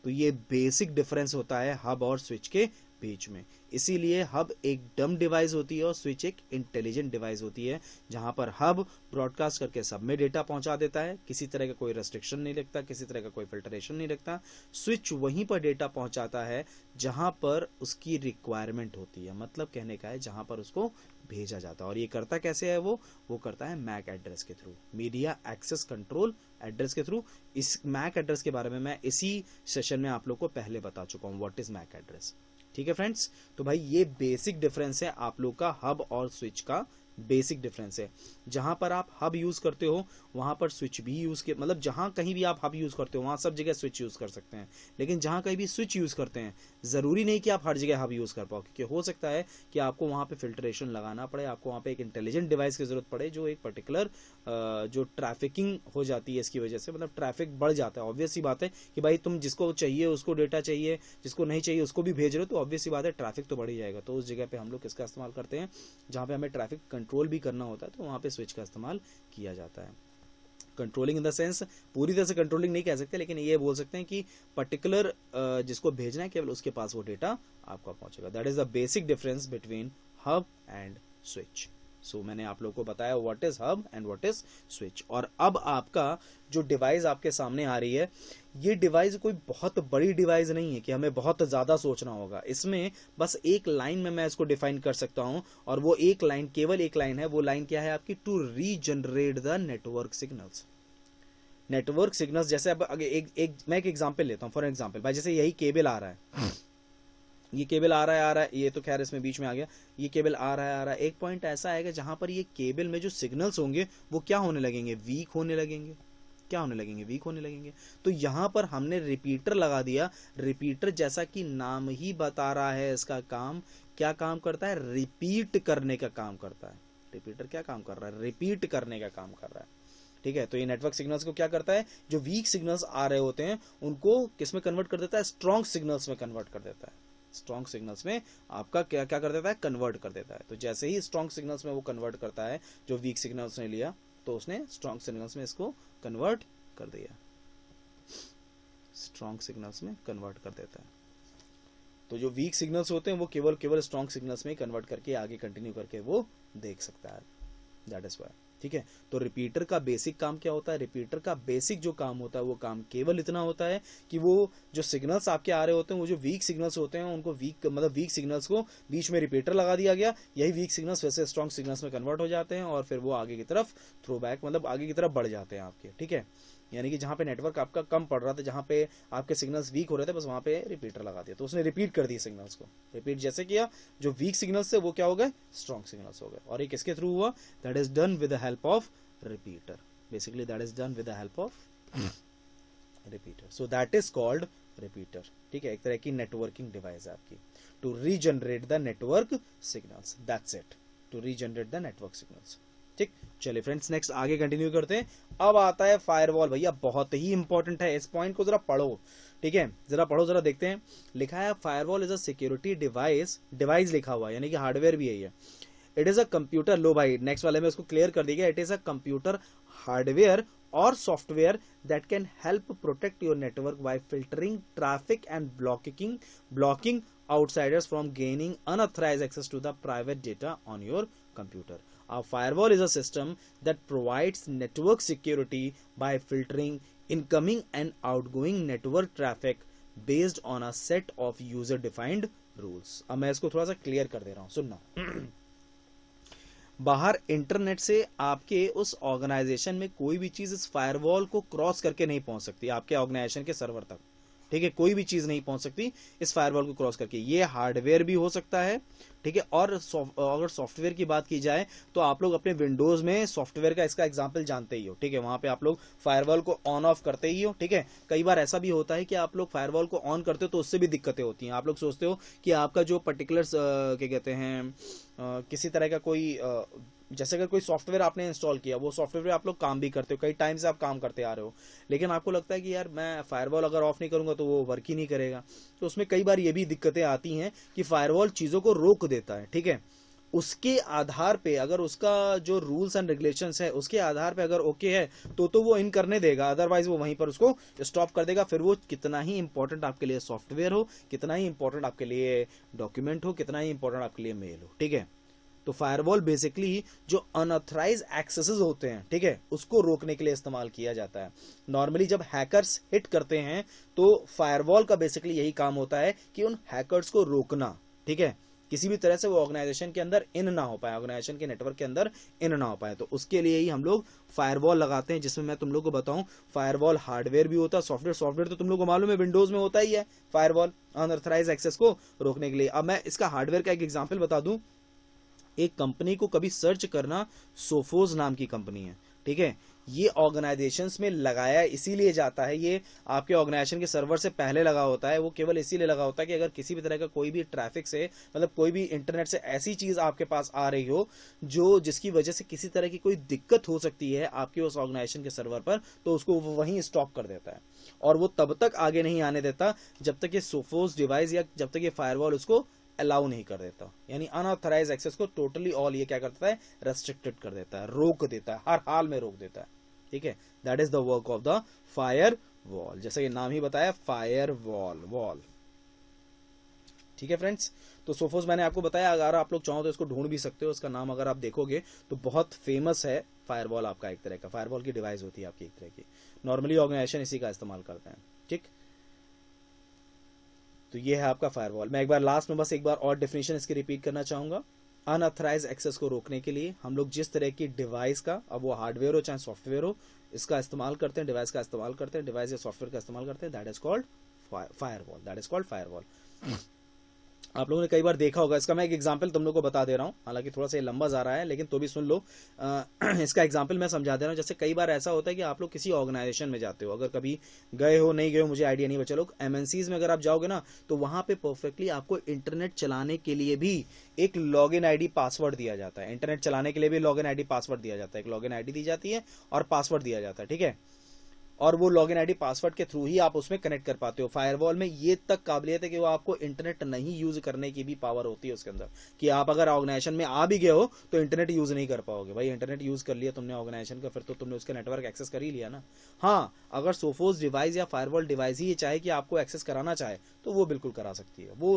तो ये बेसिक डिफरेंस होता है हब और स्विच के बीच में। इसीलिए हब एक डम डिवाइस होती है और स्विच एक इंटेलिजेंट डिवाइस होती है, जहां पर हब ब्रॉडकास्ट करके सब में डेटा पहुंचा देता है, किसी तरह का कोई रेस्ट्रिक्शन नहीं रखता, किसी तरह का कोई फिल्टरेशन नहीं रखता। स्विच वहीं पर डेटा पहुंचाता है जहां पर उसकी रिक्वायरमेंट होती है, मतलब कहने का है जहां पर उसको भेजा जाता है। और ये करता कैसे है, वो करता है मैक एड्रेस के through, media access control address के थ्रू। इस मैक एड्रेस के बारे में मैं इसी सेशन में आप लोग को पहले बता चुका हूं, व्हाट इज मैक एड्रेस, ठीक है फ्रेंड्स। तो भाई ये बेसिक डिफरेंस है आप लोग का हब और स्विच का, बेसिक डिफरेंस है। जहां पर आप हब यूज करते हो वहां पर स्विच भी यूज के, मतलब जहां कहीं भी आप हब यूज करते हो वहां सब जगह स्विच यूज कर सकते हैं, लेकिन जहां कहीं भी स्विच यूज करते हैं जरूरी नहीं कि आप हर जगह हब यूज कर पाओ, क्योंकि हो सकता है कि आपको वहां पे फिल्ट्रेशन लगाना पड़े, आपको वहां पे एक इंटेलिजेंट डिवाइस की जरूरत पड़े, जो एक पर्टिकुलर जो ट्रैफिकिंग हो जाती है इसकी वजह से, मतलब ट्रैफिक बढ़ जाता है। ऑब्वियस सी बात है कि भाई तुम जिसको चाहिए उसको डेटा चाहिए, जिसको नहीं चाहिए उसको भी भेज रहे हो, तो ऑब्वियस सी बात है ट्रैफिक तो बढ़ ही जाएगा। तो उस जगह पे हम लोग किसका इस्तेमाल करते हैं, जहां पे हमें ट्रैफिक कंट्रोल भी करना होता है, तो वहां पे स्विच का इस्तेमाल किया जाता है। कंट्रोलिंग इन द सेंस पूरी तरह से कंट्रोलिंग नहीं कह सकते, लेकिन ये बोल सकते हैं कि पर्टिकुलर जिसको भेजना है केवल उसके पास वो डेटा आपका पहुंचेगा। That is the basic difference between hub and switch. So मैंने आप लोगों को बताया what is hub and what is switch. और अब आपका जो डिवाइस आपके सामने आ रही है, ये डिवाइस कोई बहुत बड़ी डिवाइस नहीं है कि हमें बहुत ज्यादा सोचना होगा। इसमें बस एक लाइन में मैं इसको डिफाइन कर सकता हूं, और वो एक लाइन, केवल एक लाइन है। वो लाइन क्या है आपकी, to regenerate the network signals. Network signals जैसे अब मैं एक एग्जांपल लेता हूं। फॉर एग्जांपल भाई जैसे यही केबल आ रहा है, ये केबल आ रहा है, ये तो खैर इसमें बीच में आ गया, ये केबल आ रहा है। एक पॉइंट ऐसा आएगा जहां पर ये केबल में जो सिग्नल्स होंगे वो क्या होने लगेंगे, वीक होने लगेंगे। क्या होने लगेंगे, वीक होने लगेंगे। तो यहां पर हमने रिपीटर लगा दिया। रिपीटर जैसा कि नाम ही बता रहा है, इसका काम क्या काम करता है, रिपीट करने का काम करता है। रिपीटर क्या काम कर रहा है, रिपीट करने का काम कर रहा है, ठीक है। तो ये नेटवर्क सिग्नल्स को क्या करता है, जो वीक सिग्नल्स आ रहे होते हैं उनको किस में कन्वर्ट कर देता है, स्ट्रॉन्ग सिग्नल्स में कन्वर्ट कर देता है। स्ट्रॉन्ग सिग्नल्स में आपका क्या क्या कर देता है, कन्वर्ट कर देता है। तो जैसे ही स्ट्रॉन्ग सिग्नल्स में वो कन्वर्ट करता है, जो वीक सिग्नल्स ने लिया तो उसने स्ट्रॉन्ग सिग्नल्स में इसको कन्वर्ट कर दिया, स्ट्रॉन्ग सिग्नल्स में कन्वर्ट कर देता है। तो जो वीक सिग्नल्स होते हैं वो केवल स्ट्रॉन्ग सिग्नल्स में कन्वर्ट करके आगे कंटिन्यू करके वो देख सकता है, दैट इज वाई। ठीक है, तो रिपीटर का बेसिक काम क्या होता है? रिपीटर का बेसिक जो काम होता है वो काम केवल इतना होता है कि वो जो सिग्नल्स आपके आ रहे होते हैं, वो जो वीक सिग्नल्स होते हैं उनको वीक सिग्नल्स को बीच में रिपीटर लगा दिया गया, यही वीक सिग्नल्स वैसे स्ट्रॉन्ग सिग्नल्स में कन्वर्ट हो जाते हैं और फिर वो आगे की तरफ थ्रो बैक आगे की तरफ बढ़ जाते हैं आपके। ठीक है, यानी कि जहां पे नेटवर्क आपका कम पड़ रहा था, जहां पे आपके सिग्नल्स वीक हो रहे थे, बस वहां पे रिपीटर लगा दिया, तो उसने रिपीट कर दिए सिग्नल्स को। रिपीट जैसे किया, जो वीक सिग्नल्स थे वो क्या हो गए? स्ट्रॉन्ग सिग्नल्स हो गए। और ये किसके थ्रू हुआ? That is done with the help of repeater, basically that is done with the help of repeater, so that is called repeater। ठीक है, एक तरह की नेटवर्किंग डिवाइस है आपकी, to regenerate the network signals, that's it, to regenerate the network signals। ठीक, चलिए friends next आगे कंटिन्यू करते हैं। अब आता है फायरवॉल। भैया बहुत ही इंपॉर्टेंट है, इस पॉइंट को जरा पढ़ो। ठीक है, जरा पढ़ो, जरा देखते हैं। लिखा है firewall is a security device, device लिखा हुआ है यानी कि हार्डवेयर भी है ये। इट इज अ कंप्यूटर, लो भाई नेक्स्ट वाले में इसको क्लियर कर दिया, it is a computer hardware और software that can help protect your network by filtering traffic and blocking outsiders from gaining unauthorized access to the private data on your computer. A firewall is a system that provides network security by filtering incoming and outgoing network traffic based on a set of user defined rules। अब मैं इसको थोड़ा सा clear कर दे रहा हूं, सुनना। बाहर इंटरनेट से आपके उस ऑर्गेनाइजेशन में कोई भी चीज इस फायरवॉल को क्रॉस करके नहीं पहुंच सकती आपके ऑर्गेनाइजेशन के सर्वर तक। ठीक है, कोई भी चीज नहीं पहुंच सकती इस फायरवॉल को क्रॉस करके। ये हार्डवेयर भी हो सकता है, ठीक है, और अगर सॉफ्टवेयर की बात की जाए तो आप लोग अपने विंडोज में सॉफ्टवेयर का इसका एग्जांपल जानते ही हो। ठीक है, वहां पे आप लोग फायरवॉल को ऑन ऑफ करते ही हो। ठीक है, कई बार ऐसा भी होता है कि आप लोग फायरवॉल को ऑन करते हो तो उससे भी दिक्कतें होती हैं। आप लोग सोचते हो कि आपका जो पर्टिकुलर क्या कहते हैं किसी तरह का कोई जैसे अगर कोई सॉफ्टवेयर आपने इंस्टॉल किया, वो सॉफ्टवेयर आप लोग काम भी करते हो, कई टाइम से आप काम करते आ रहे हो, लेकिन आपको लगता है कि यार मैं फायरवॉल अगर ऑफ नहीं करूंगा तो वो वर्क ही नहीं करेगा। तो उसमें कई बार ये भी दिक्कतें आती हैं कि फायरवॉल चीजों को रोक देता है। ठीक है, उसके आधार पे अगर उसका जो रूल्स एंड रेगुलेशंस है उसके आधार पे अगर ओके है तो वो इन करने देगा, अदरवाइज वो वहीं पर उसको स्टॉप कर देगा। फिर वो कितना ही इंपॉर्टेंट आपके लिए सॉफ्टवेयर हो, कितना ही इंपॉर्टेंट आपके लिए डॉक्यूमेंट हो, कितना ही इंपॉर्टेंट आपके लिए मेल हो। ठीक है, तो फायरवॉल बेसिकली जो अनऑथराइज एक्सेसेस होते हैं, ठीक है, उसको रोकने के लिए इस्तेमाल किया जाता है। नॉर्मली जब हैकर्स हिट करते हैं तो फायरवॉल का बेसिकली यही काम होता है कि उन हैकर्स को रोकना। ठीक है, किसी भी तरह से वो ऑर्गेनाइजेशन के अंदर इन ना हो पाए, ऑर्गेनाइजेशन के नेटवर्क के अंदर इन ना हो पाए, तो उसके लिए ही हम लोग फायरवॉल लगाते हैं। जिसमें मैं तुम लोग को बताऊं, फायरवॉल हार्डवेयर भी होता है, सॉफ्टवेयर तो तुम लोग को मालूम है विंडोज में होता ही है फायरवॉल अनऑथराइज एक्सेस को रोकने के लिए। अब मैं इसका हार्डवेयर का एक एग्जाम्पल बता दूं। एक कंपनी को कभी सर्च करना, सोफोस नाम की कंपनी है। ठीक है, ये ऑर्गेनाइजेशंस में लगाया इसीलिए जाता है, ये आपके ऑर्गेनाइजेशन के सर्वर से पहले लगा होता है। वो केवल इसीलिए लगा होता है कि अगर किसी भी तरह का कोई भी ट्रैफिक से कोई भी इंटरनेट से ऐसी चीज आपके पास आ रही हो जो जिसकी वजह से किसी तरह की कोई दिक्कत हो सकती है आपके उस ऑर्गेनाइजेशन के सर्वर पर, तो उसको वो वहीं स्टॉप कर देता है और वो तब तक आगे नहीं आने देता जब तक ये सोफोस डिवाइस या जब तक ये फायरवॉल उसको अलाउ नहीं कर देता। यानी अनऑथराइज एक्सेस को टोटली ऑल ये क्या करता है, रेस्ट्रिक्टेड कर देता है, रोक देता है, हर हाल में रोक देता है। ठीक है, that is the work of the fire wall, जैसा ये नाम ही बताया, फायर वॉल। ठीक है फ्रेंड्स, तो सोफोस मैंने आपको बताया, अगर आप लोग चाहो तो इसको ढूंढ भी सकते हो, उसका नाम अगर आप देखोगे तो बहुत फेमस है फायरवॉल। आपका एक तरह का फायरवॉल की डिवाइस होती है आपकी एक तरह की, नॉर्मली ऑर्गेनाइजेशन इसी का इस्तेमाल करते हैं। ठीक, तो ये है आपका फायरवॉल। मैं एक बार लास्ट में बस एक बार और डेफिनेशन इसकी रिपीट करना चाहूंगा। अनऑथराइज एक्सेस को रोकने के लिए हम लोग जिस तरह की डिवाइस का, अब वो हार्डवेयर हो चाहे सॉफ्टवेयर हो, इसका इस्तेमाल करते हैं, डिवाइस का इस्तेमाल करते हैं, डिवाइस या सॉफ्टवेयर का इस्तेमाल करते हैं, that is called firewall, that is called firewall. आप लोगों ने कई बार देखा होगा, इसका मैं एक एग्जांपल तुम लोग को बता दे रहा हूं, हालांकि थोड़ा सा ये लंबा जा रहा है लेकिन तो भी सुन लो। इसका एग्जांपल मैं समझा दे रहा हूं। जैसे कई बार ऐसा होता है कि आप लोग किसी ऑर्गेनाइजेशन में जाते हो, अगर कभी गए हो नहीं गए हो मुझे आइडिया नहीं, बचा लोग एमएनसीज में अगर आप जाओगे ना तो वहां पे परफेक्टली आपको इंटरनेट चलाने के लिए भी एक लॉग इन आईडी पासवर्ड दिया जाता है। इंटरनेट चलाने के लिए भी लॉग इन आईडी पासवर्ड दिया जाता है, एक लॉग इन आईडी दी जाती है और पासवर्ड दिया जाता है। ठीक है, और वो लॉगिन आईडी पासवर्ड के थ्रू ही आप उसमें कनेक्ट कर पाते हो। फायरवॉल में ये तक काबिलियत है कि वो आपको इंटरनेट नहीं यूज करने की भी पावर होती है उसके अंदर, कि आप अगर ऑर्गेनाइजेशन में आ भी गए हो तो इंटरनेट यूज नहीं कर पाओगे। भाई इंटरनेट यूज कर लिया तुमने ऑर्गेनाइजेशन का, फिर तो तुमने उसका नेटवर्क एक्सेस कर ही लिया ना। हाँ, अगर सोफोस डिवाइस या फायरवॉल डिवाइस ही ये चाहे कि आपको एक्सेस कराना चाहे तो वो बिल्कुल करा सकती है। वो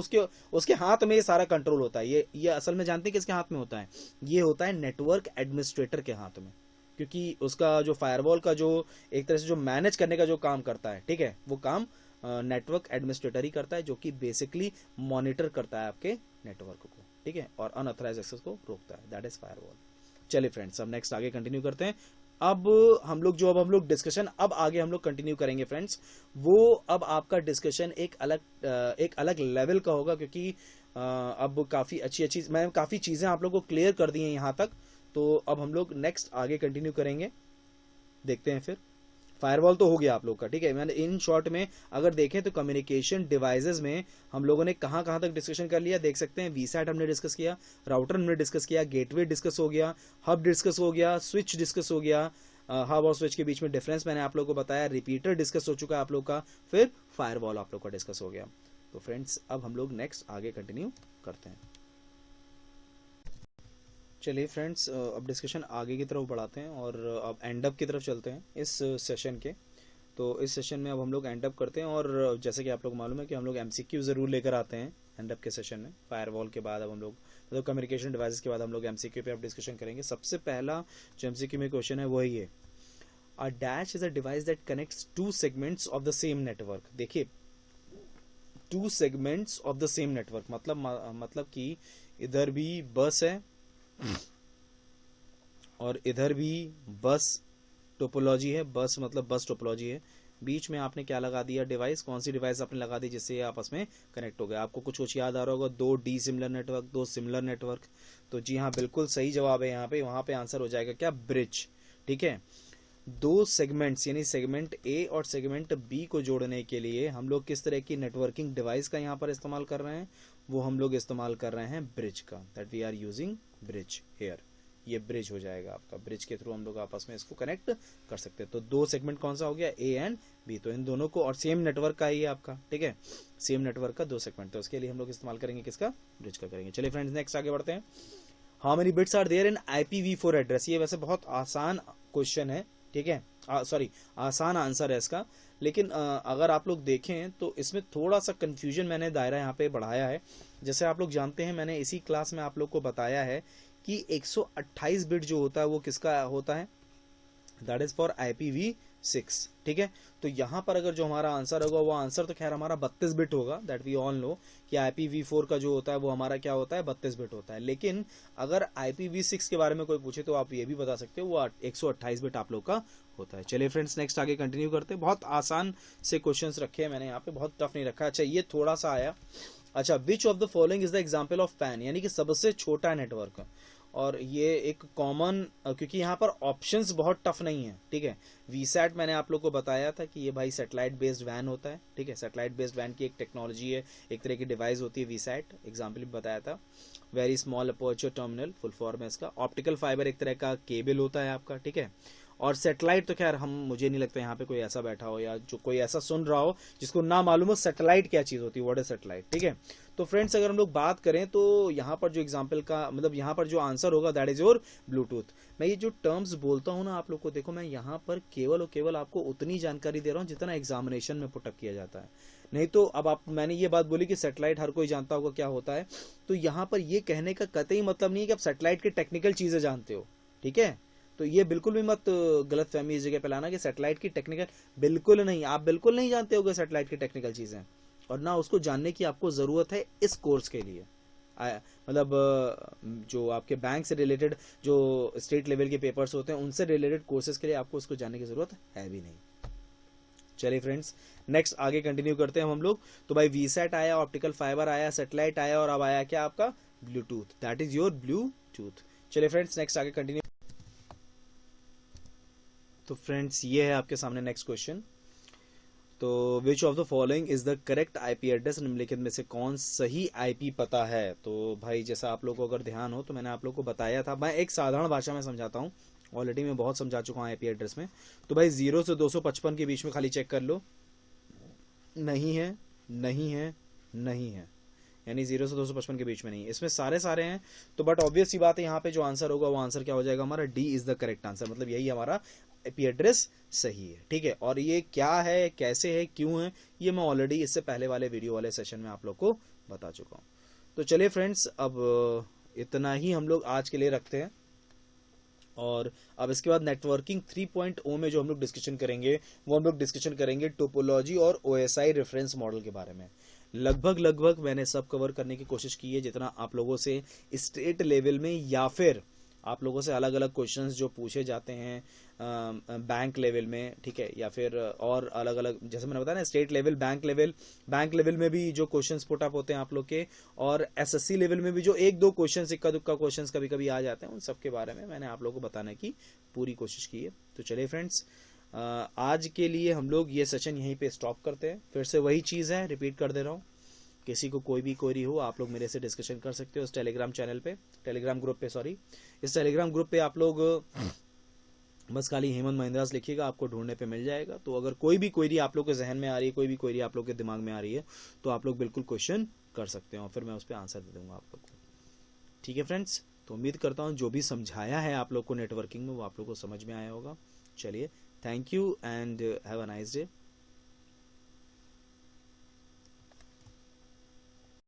उसके हाथ में ये सारा कंट्रोल होता है। ये असल में जानते हैं किसके हाथ में होता है? ये होता है नेटवर्क एडमिनिस्ट्रेटर के हाथ में, क्योंकि उसका जो फायरवॉल का जो एक तरह से जो मैनेज करने का जो काम करता है, ठीक है, वो काम नेटवर्क एडमिनिस्ट्रेटर ही करता है, जो कि बेसिकली मॉनिटर करता है आपके नेटवर्क को, ठीक है, और अनऑथराइज्ड एक्सेस को रोकता है। That is firewall. चलिए फ्रेंड्स, अब नेक्स्ट आगे कंटिन्यू करते हैं। अब हम लोग डिस्कशन अब आगे हम लोग कंटिन्यू करेंगे फ्रेंड्स, वो अब आपका डिस्कशन एक अलग लेवल का होगा, क्योंकि अब मैंने काफी चीजें आप लोगों को क्लियर कर दी हैं यहाँ तक। तो अब हम लोग नेक्स्ट आगे कंटिन्यू करेंगे, देखते हैं फिर। फायरवॉल तो हो गया आप लोग का, ठीक है। मैंने इन शॉर्ट में अगर देखें तो कम्युनिकेशन डिवाइसेस में हम लोगों ने कहां कहां तक डिस्कशन कर लिया, देख सकते हैं। वीसैट हमने डिस्कस किया, राउटर हमने डिस्कस किया, गेटवे डिस्कस हो गया, हब डिस्कस हो गया, स्विच डिस्कस हो गया, हब और स्विच के बीच में डिफरेंस मैंने आप लोगों को बताया, रिपीटर डिस्कस हो चुका है आप लोग का, फिर फायरवॉल आप लोग का डिस्कस हो गया। तो फ्रेंड्स, अब हम लोग नेक्स्ट आगे कंटिन्यू करते हैं। चलिए फ्रेंड्स, अब डिस्कशन आगे की तरफ बढ़ाते हैं और अब एंड अप की तरफ चलते हैं इस सेशन के। तो इस सेशन में अब हम लोग एंड अप करते हैं, और जैसे कि आप लोग मालूम है कि हम लोग एमसीक्यू ज़रूर लेकर आते हैं एंड अप के सेशन में। फायरवॉल के बाद अब हम लोग मतलब कम्युनिकेशन डिवाइसेस के बाद हम लोग एमसीक्यू पे अब डिस्कशन करेंगे। सबसे पहला जो एमसीक्यू में क्वेश्चन है वही है, a dash is a device that connects two segments of the same network. देखिए, two segments of the same network मतलब कि इधर भी बस है और इधर भी बस टोपोलॉजी है। बस मतलब बस टोपोलॉजी है। बीच में आपने क्या लगा दिया? डिवाइस। कौन सी डिवाइस आपने लगा दी जिससे आपस में कनेक्ट हो गए? आपको कुछ याद आ रहा होगा, दो डी सिमिलर नेटवर्क, दो सिमिलर नेटवर्क। तो जी हाँ, बिल्कुल सही जवाब है यहाँ पे। वहां पे आंसर हो जाएगा क्या? ब्रिज। ठीक है, दो सेगमेंट्स यानी सेगमेंट ए और सेगमेंट बी को जोड़ने के लिए हम लोग किस तरह की नेटवर्किंग डिवाइस का यहाँ पर इस्तेमाल कर रहे हैं? वो हम लोग इस्तेमाल कर रहे हैं ब्रिज का। That we are using bridge here. ये ब्रिज हो जाएगा आपका। ब्रिज के थ्रू हम लोग आपस में इसको कनेक्ट कर सकते हैं। तो दो सेगमेंट कौन सा हो गया? A and B. तो इन दोनों को, और सेम नेटवर्क का ही है आपका, ठीक है, सेम नेटवर्क का दो सेगमेंट। तो उसके लिए हम लोग इस्तेमाल करेंगे किसका? ब्रिज का करेंगे। चलिए फ्रेंड्स, नेक्स्ट आगे बढ़ते हैं। How many bits are there in IPv4 address? ये वैसे बहुत आसान क्वेश्चन है, ठीक है, सॉरी आसान आंसर है इसका। लेकिन अगर आप लोग देखें तो इसमें थोड़ा सा कंफ्यूजन मैंने दायरा यहाँ पे बढ़ाया है। जैसे आप लोग जानते हैं, मैंने इसी क्लास में आप लोग को बताया है कि 128 बिट जो होता है वो किसका होता है? दैट इज फॉर IPv6, ठीक है। तो यहाँ पर अगर जो हमारा आंसर होगा, वो आंसर तो खैर हमारा 32 बिट होगा। दैट वी ऑल नो कि IPv4 का जो होता है वो हमारा क्या होता है? 32 बिट होता है। लेकिन अगर IPv6 के बारे में कोई पूछे तो आप ये भी बता सकते हो वो 128 बिट आप लोग का होता है। चलिए फ्रेंड्स, नेक्स्ट आगे कंटिन्यू करते हैं। बहुत आसान से क्वेश्चंस रखे हैं मैंने यहाँ पे, बहुत टफ नहीं रखा। अच्छा, ये थोड़ा सा आया। अच्छा, which of the following is the example of pan, यानी कि सबसे छोटा नेटवर्क। और ये एक कॉमन, क्योंकि यहाँ पर ऑप्शंस बहुत टफ नहीं है, ठीक है। वीसैट मैंने आप लोग को बताया था कि ये भाई सैटेलाइट बेस्ड वैन होता है, ठीक है। सैटेलाइट बेस्ड वैन की एक टेक्नोलॉजी है, एक तरह की डिवाइस होती है वीसैट। एग्जाम्पल भी बताया था। Very small aperture terminal, full form है इसका। ऑप्टिकल फाइबर एक तरह का केबल होता है आपका, ठीक है। और सैटेलाइट तो खैर मुझे नहीं लगता यहाँ पे कोई ऐसा बैठा हो या जो कोई ऐसा सुन रहा हो जिसको ना मालूम हो सैटेलाइट क्या चीज होती है, व्हाट इज सैटेलाइट, ठीक है। तो फ्रेंड्स, अगर हम लोग बात करें तो यहाँ पर जो एग्जाम्पल का मतलब यहाँ पर जो आंसर होगा दैट इज योर ब्लूटूथ। मैं ये जो टर्म्स बोलता हूँ ना आप लोग को, देखो मैं यहाँ पर केवल और केवल आपको उतनी जानकारी दे रहा हूँ जितना एग्जामिनेशन में पुटअप किया जाता है। नहीं तो अब मैंने ये बात बोली कि सैटेलाइट हर कोई जानता होगा क्या होता है, तो यहाँ पर ये कहने का कतई मतलब नहीं है कि आप सैटेलाइट की टेक्निकल चीजें जानते हो, ठीक है। तो ये बिल्कुल भी मत गलत फहमी इस जगह पे लाना कि सैटेलाइट की टेक्निकल, बिल्कुल नहीं, आप बिल्कुल नहीं जानते होगे सैटेलाइट की टेक्निकल चीजें, और ना उसको जानने की आपको जरूरत है इस कोर्स के लिए। मतलब जो आपके बैंक से रिलेटेड जो स्टेट लेवल के पेपर्स होते हैं उनसे रिलेटेड कोर्सेज के लिए आपको उसको जानने की जरूरत है भी नहीं। चलिए फ्रेंड्स, नेक्स्ट आगे कंटिन्यू करते हैं हम लोग। तो भाई वीसैट आया, ऑप्टिकल फाइबर आया, सैटेलाइट आया, और अब आया क्या आपका? Bluetooth. That is your Bluetooth. चलिए फ्रेंड्स, नेक्स्ट आगे कंटिन्यू। तो फ्रेंड्स, ये है आपके सामने नेक्स्ट क्वेश्चन। तो which of the following is the correct IP address? निम्नलिखित में से कौन सही IP पता है? तो भाई जैसा आप लोग को अगर ध्यान हो तो मैंने आप लोग को बताया था, मैं एक साधारण भाषा में समझाता हूँ ऑलरेडी मैं बहुत समझा चुका हूँ आईपी एड्रेस में। तो भाई 0 से 255 के बीच में खाली चेक कर लो, नहीं है, नहीं है, नहीं है, यानी 0 से 255 के बीच में नहीं है। इसमें सारे हैं, तो बट ऑब्वियस सी बात है, यहाँ पे जो आंसर होगा वो आंसर क्या हो जाएगा हमारा, D is the correct answer, मतलब यही हमारा आईपी एड्रेस सही है। ठीक है, और ये क्या है, कैसे है, क्यों है, ये मैं ऑलरेडी इससे पहले वाले वीडियो वाले सेशन में आप लोग को बता चुका हूँ। तो चलिए फ्रेंड्स, अब इतना ही हम लोग आज के लिए रखते हैं, और अब इसके बाद नेटवर्किंग 3.0 में जो हम लोग डिस्कशन करेंगे वो हम लोग डिस्कशन करेंगे टोपोलॉजी और ओएसआई रेफरेंस मॉडल के बारे में। लगभग मैंने सब कवर करने की कोशिश की है, जितना आप लोगों से स्टेट लेवल में या फिर आप लोगों से अलग अलग क्वेश्चंस जो पूछे जाते हैं बैंक लेवल में, ठीक है, या फिर और अलग अलग, जैसे मैंने बताया ना, स्टेट लेवल, बैंक लेवल में भी जो क्वेश्चंस पुट अप होते हैं आप लोग के, और एसएससी लेवल में भी जो एक दो क्वेश्चंस, इक्का दुक्का क्वेश्चंस कभी कभी आ जाते हैं, उन सब के बारे में मैंने आप लोगों को बताने की पूरी कोशिश की है। तो चलिए फ्रेंड्स, आज के लिए हम लोग ये सेशन यहीं पे स्टॉप करते हैं। फिर से वही चीज़ है, रिपीट कर दे रहा हूँ, किसी को कोई भी क्वेरी हो आप लोग मेरे से डिस्कशन कर सकते हो इस टेलीग्राम चैनल पे, टेलीग्राम ग्रुप पे, सॉरी, इस टेलीग्राम ग्रुप पे आप लोग बस खाली हेमंत महिंद्रास लिखिएगा, आपको ढूंढने पे मिल जाएगा। तो अगर कोई भी क्वेरी आप लोग के जहन में आ रही है, कोई भी क्वेरी आप लोग के दिमाग में आ रही है, तो आप लोग बिल्कुल क्वेश्चन कर सकते हो, फिर मैं उस पर आंसर दे दूंगा आप लोग को। ठीक है फ्रेंड्स, तो उम्मीद करता हूँ जो भी समझाया है आप लोग को नेटवर्किंग में वो आप लोग को समझ में आया होगा। चलिए, thank you and have a nice day.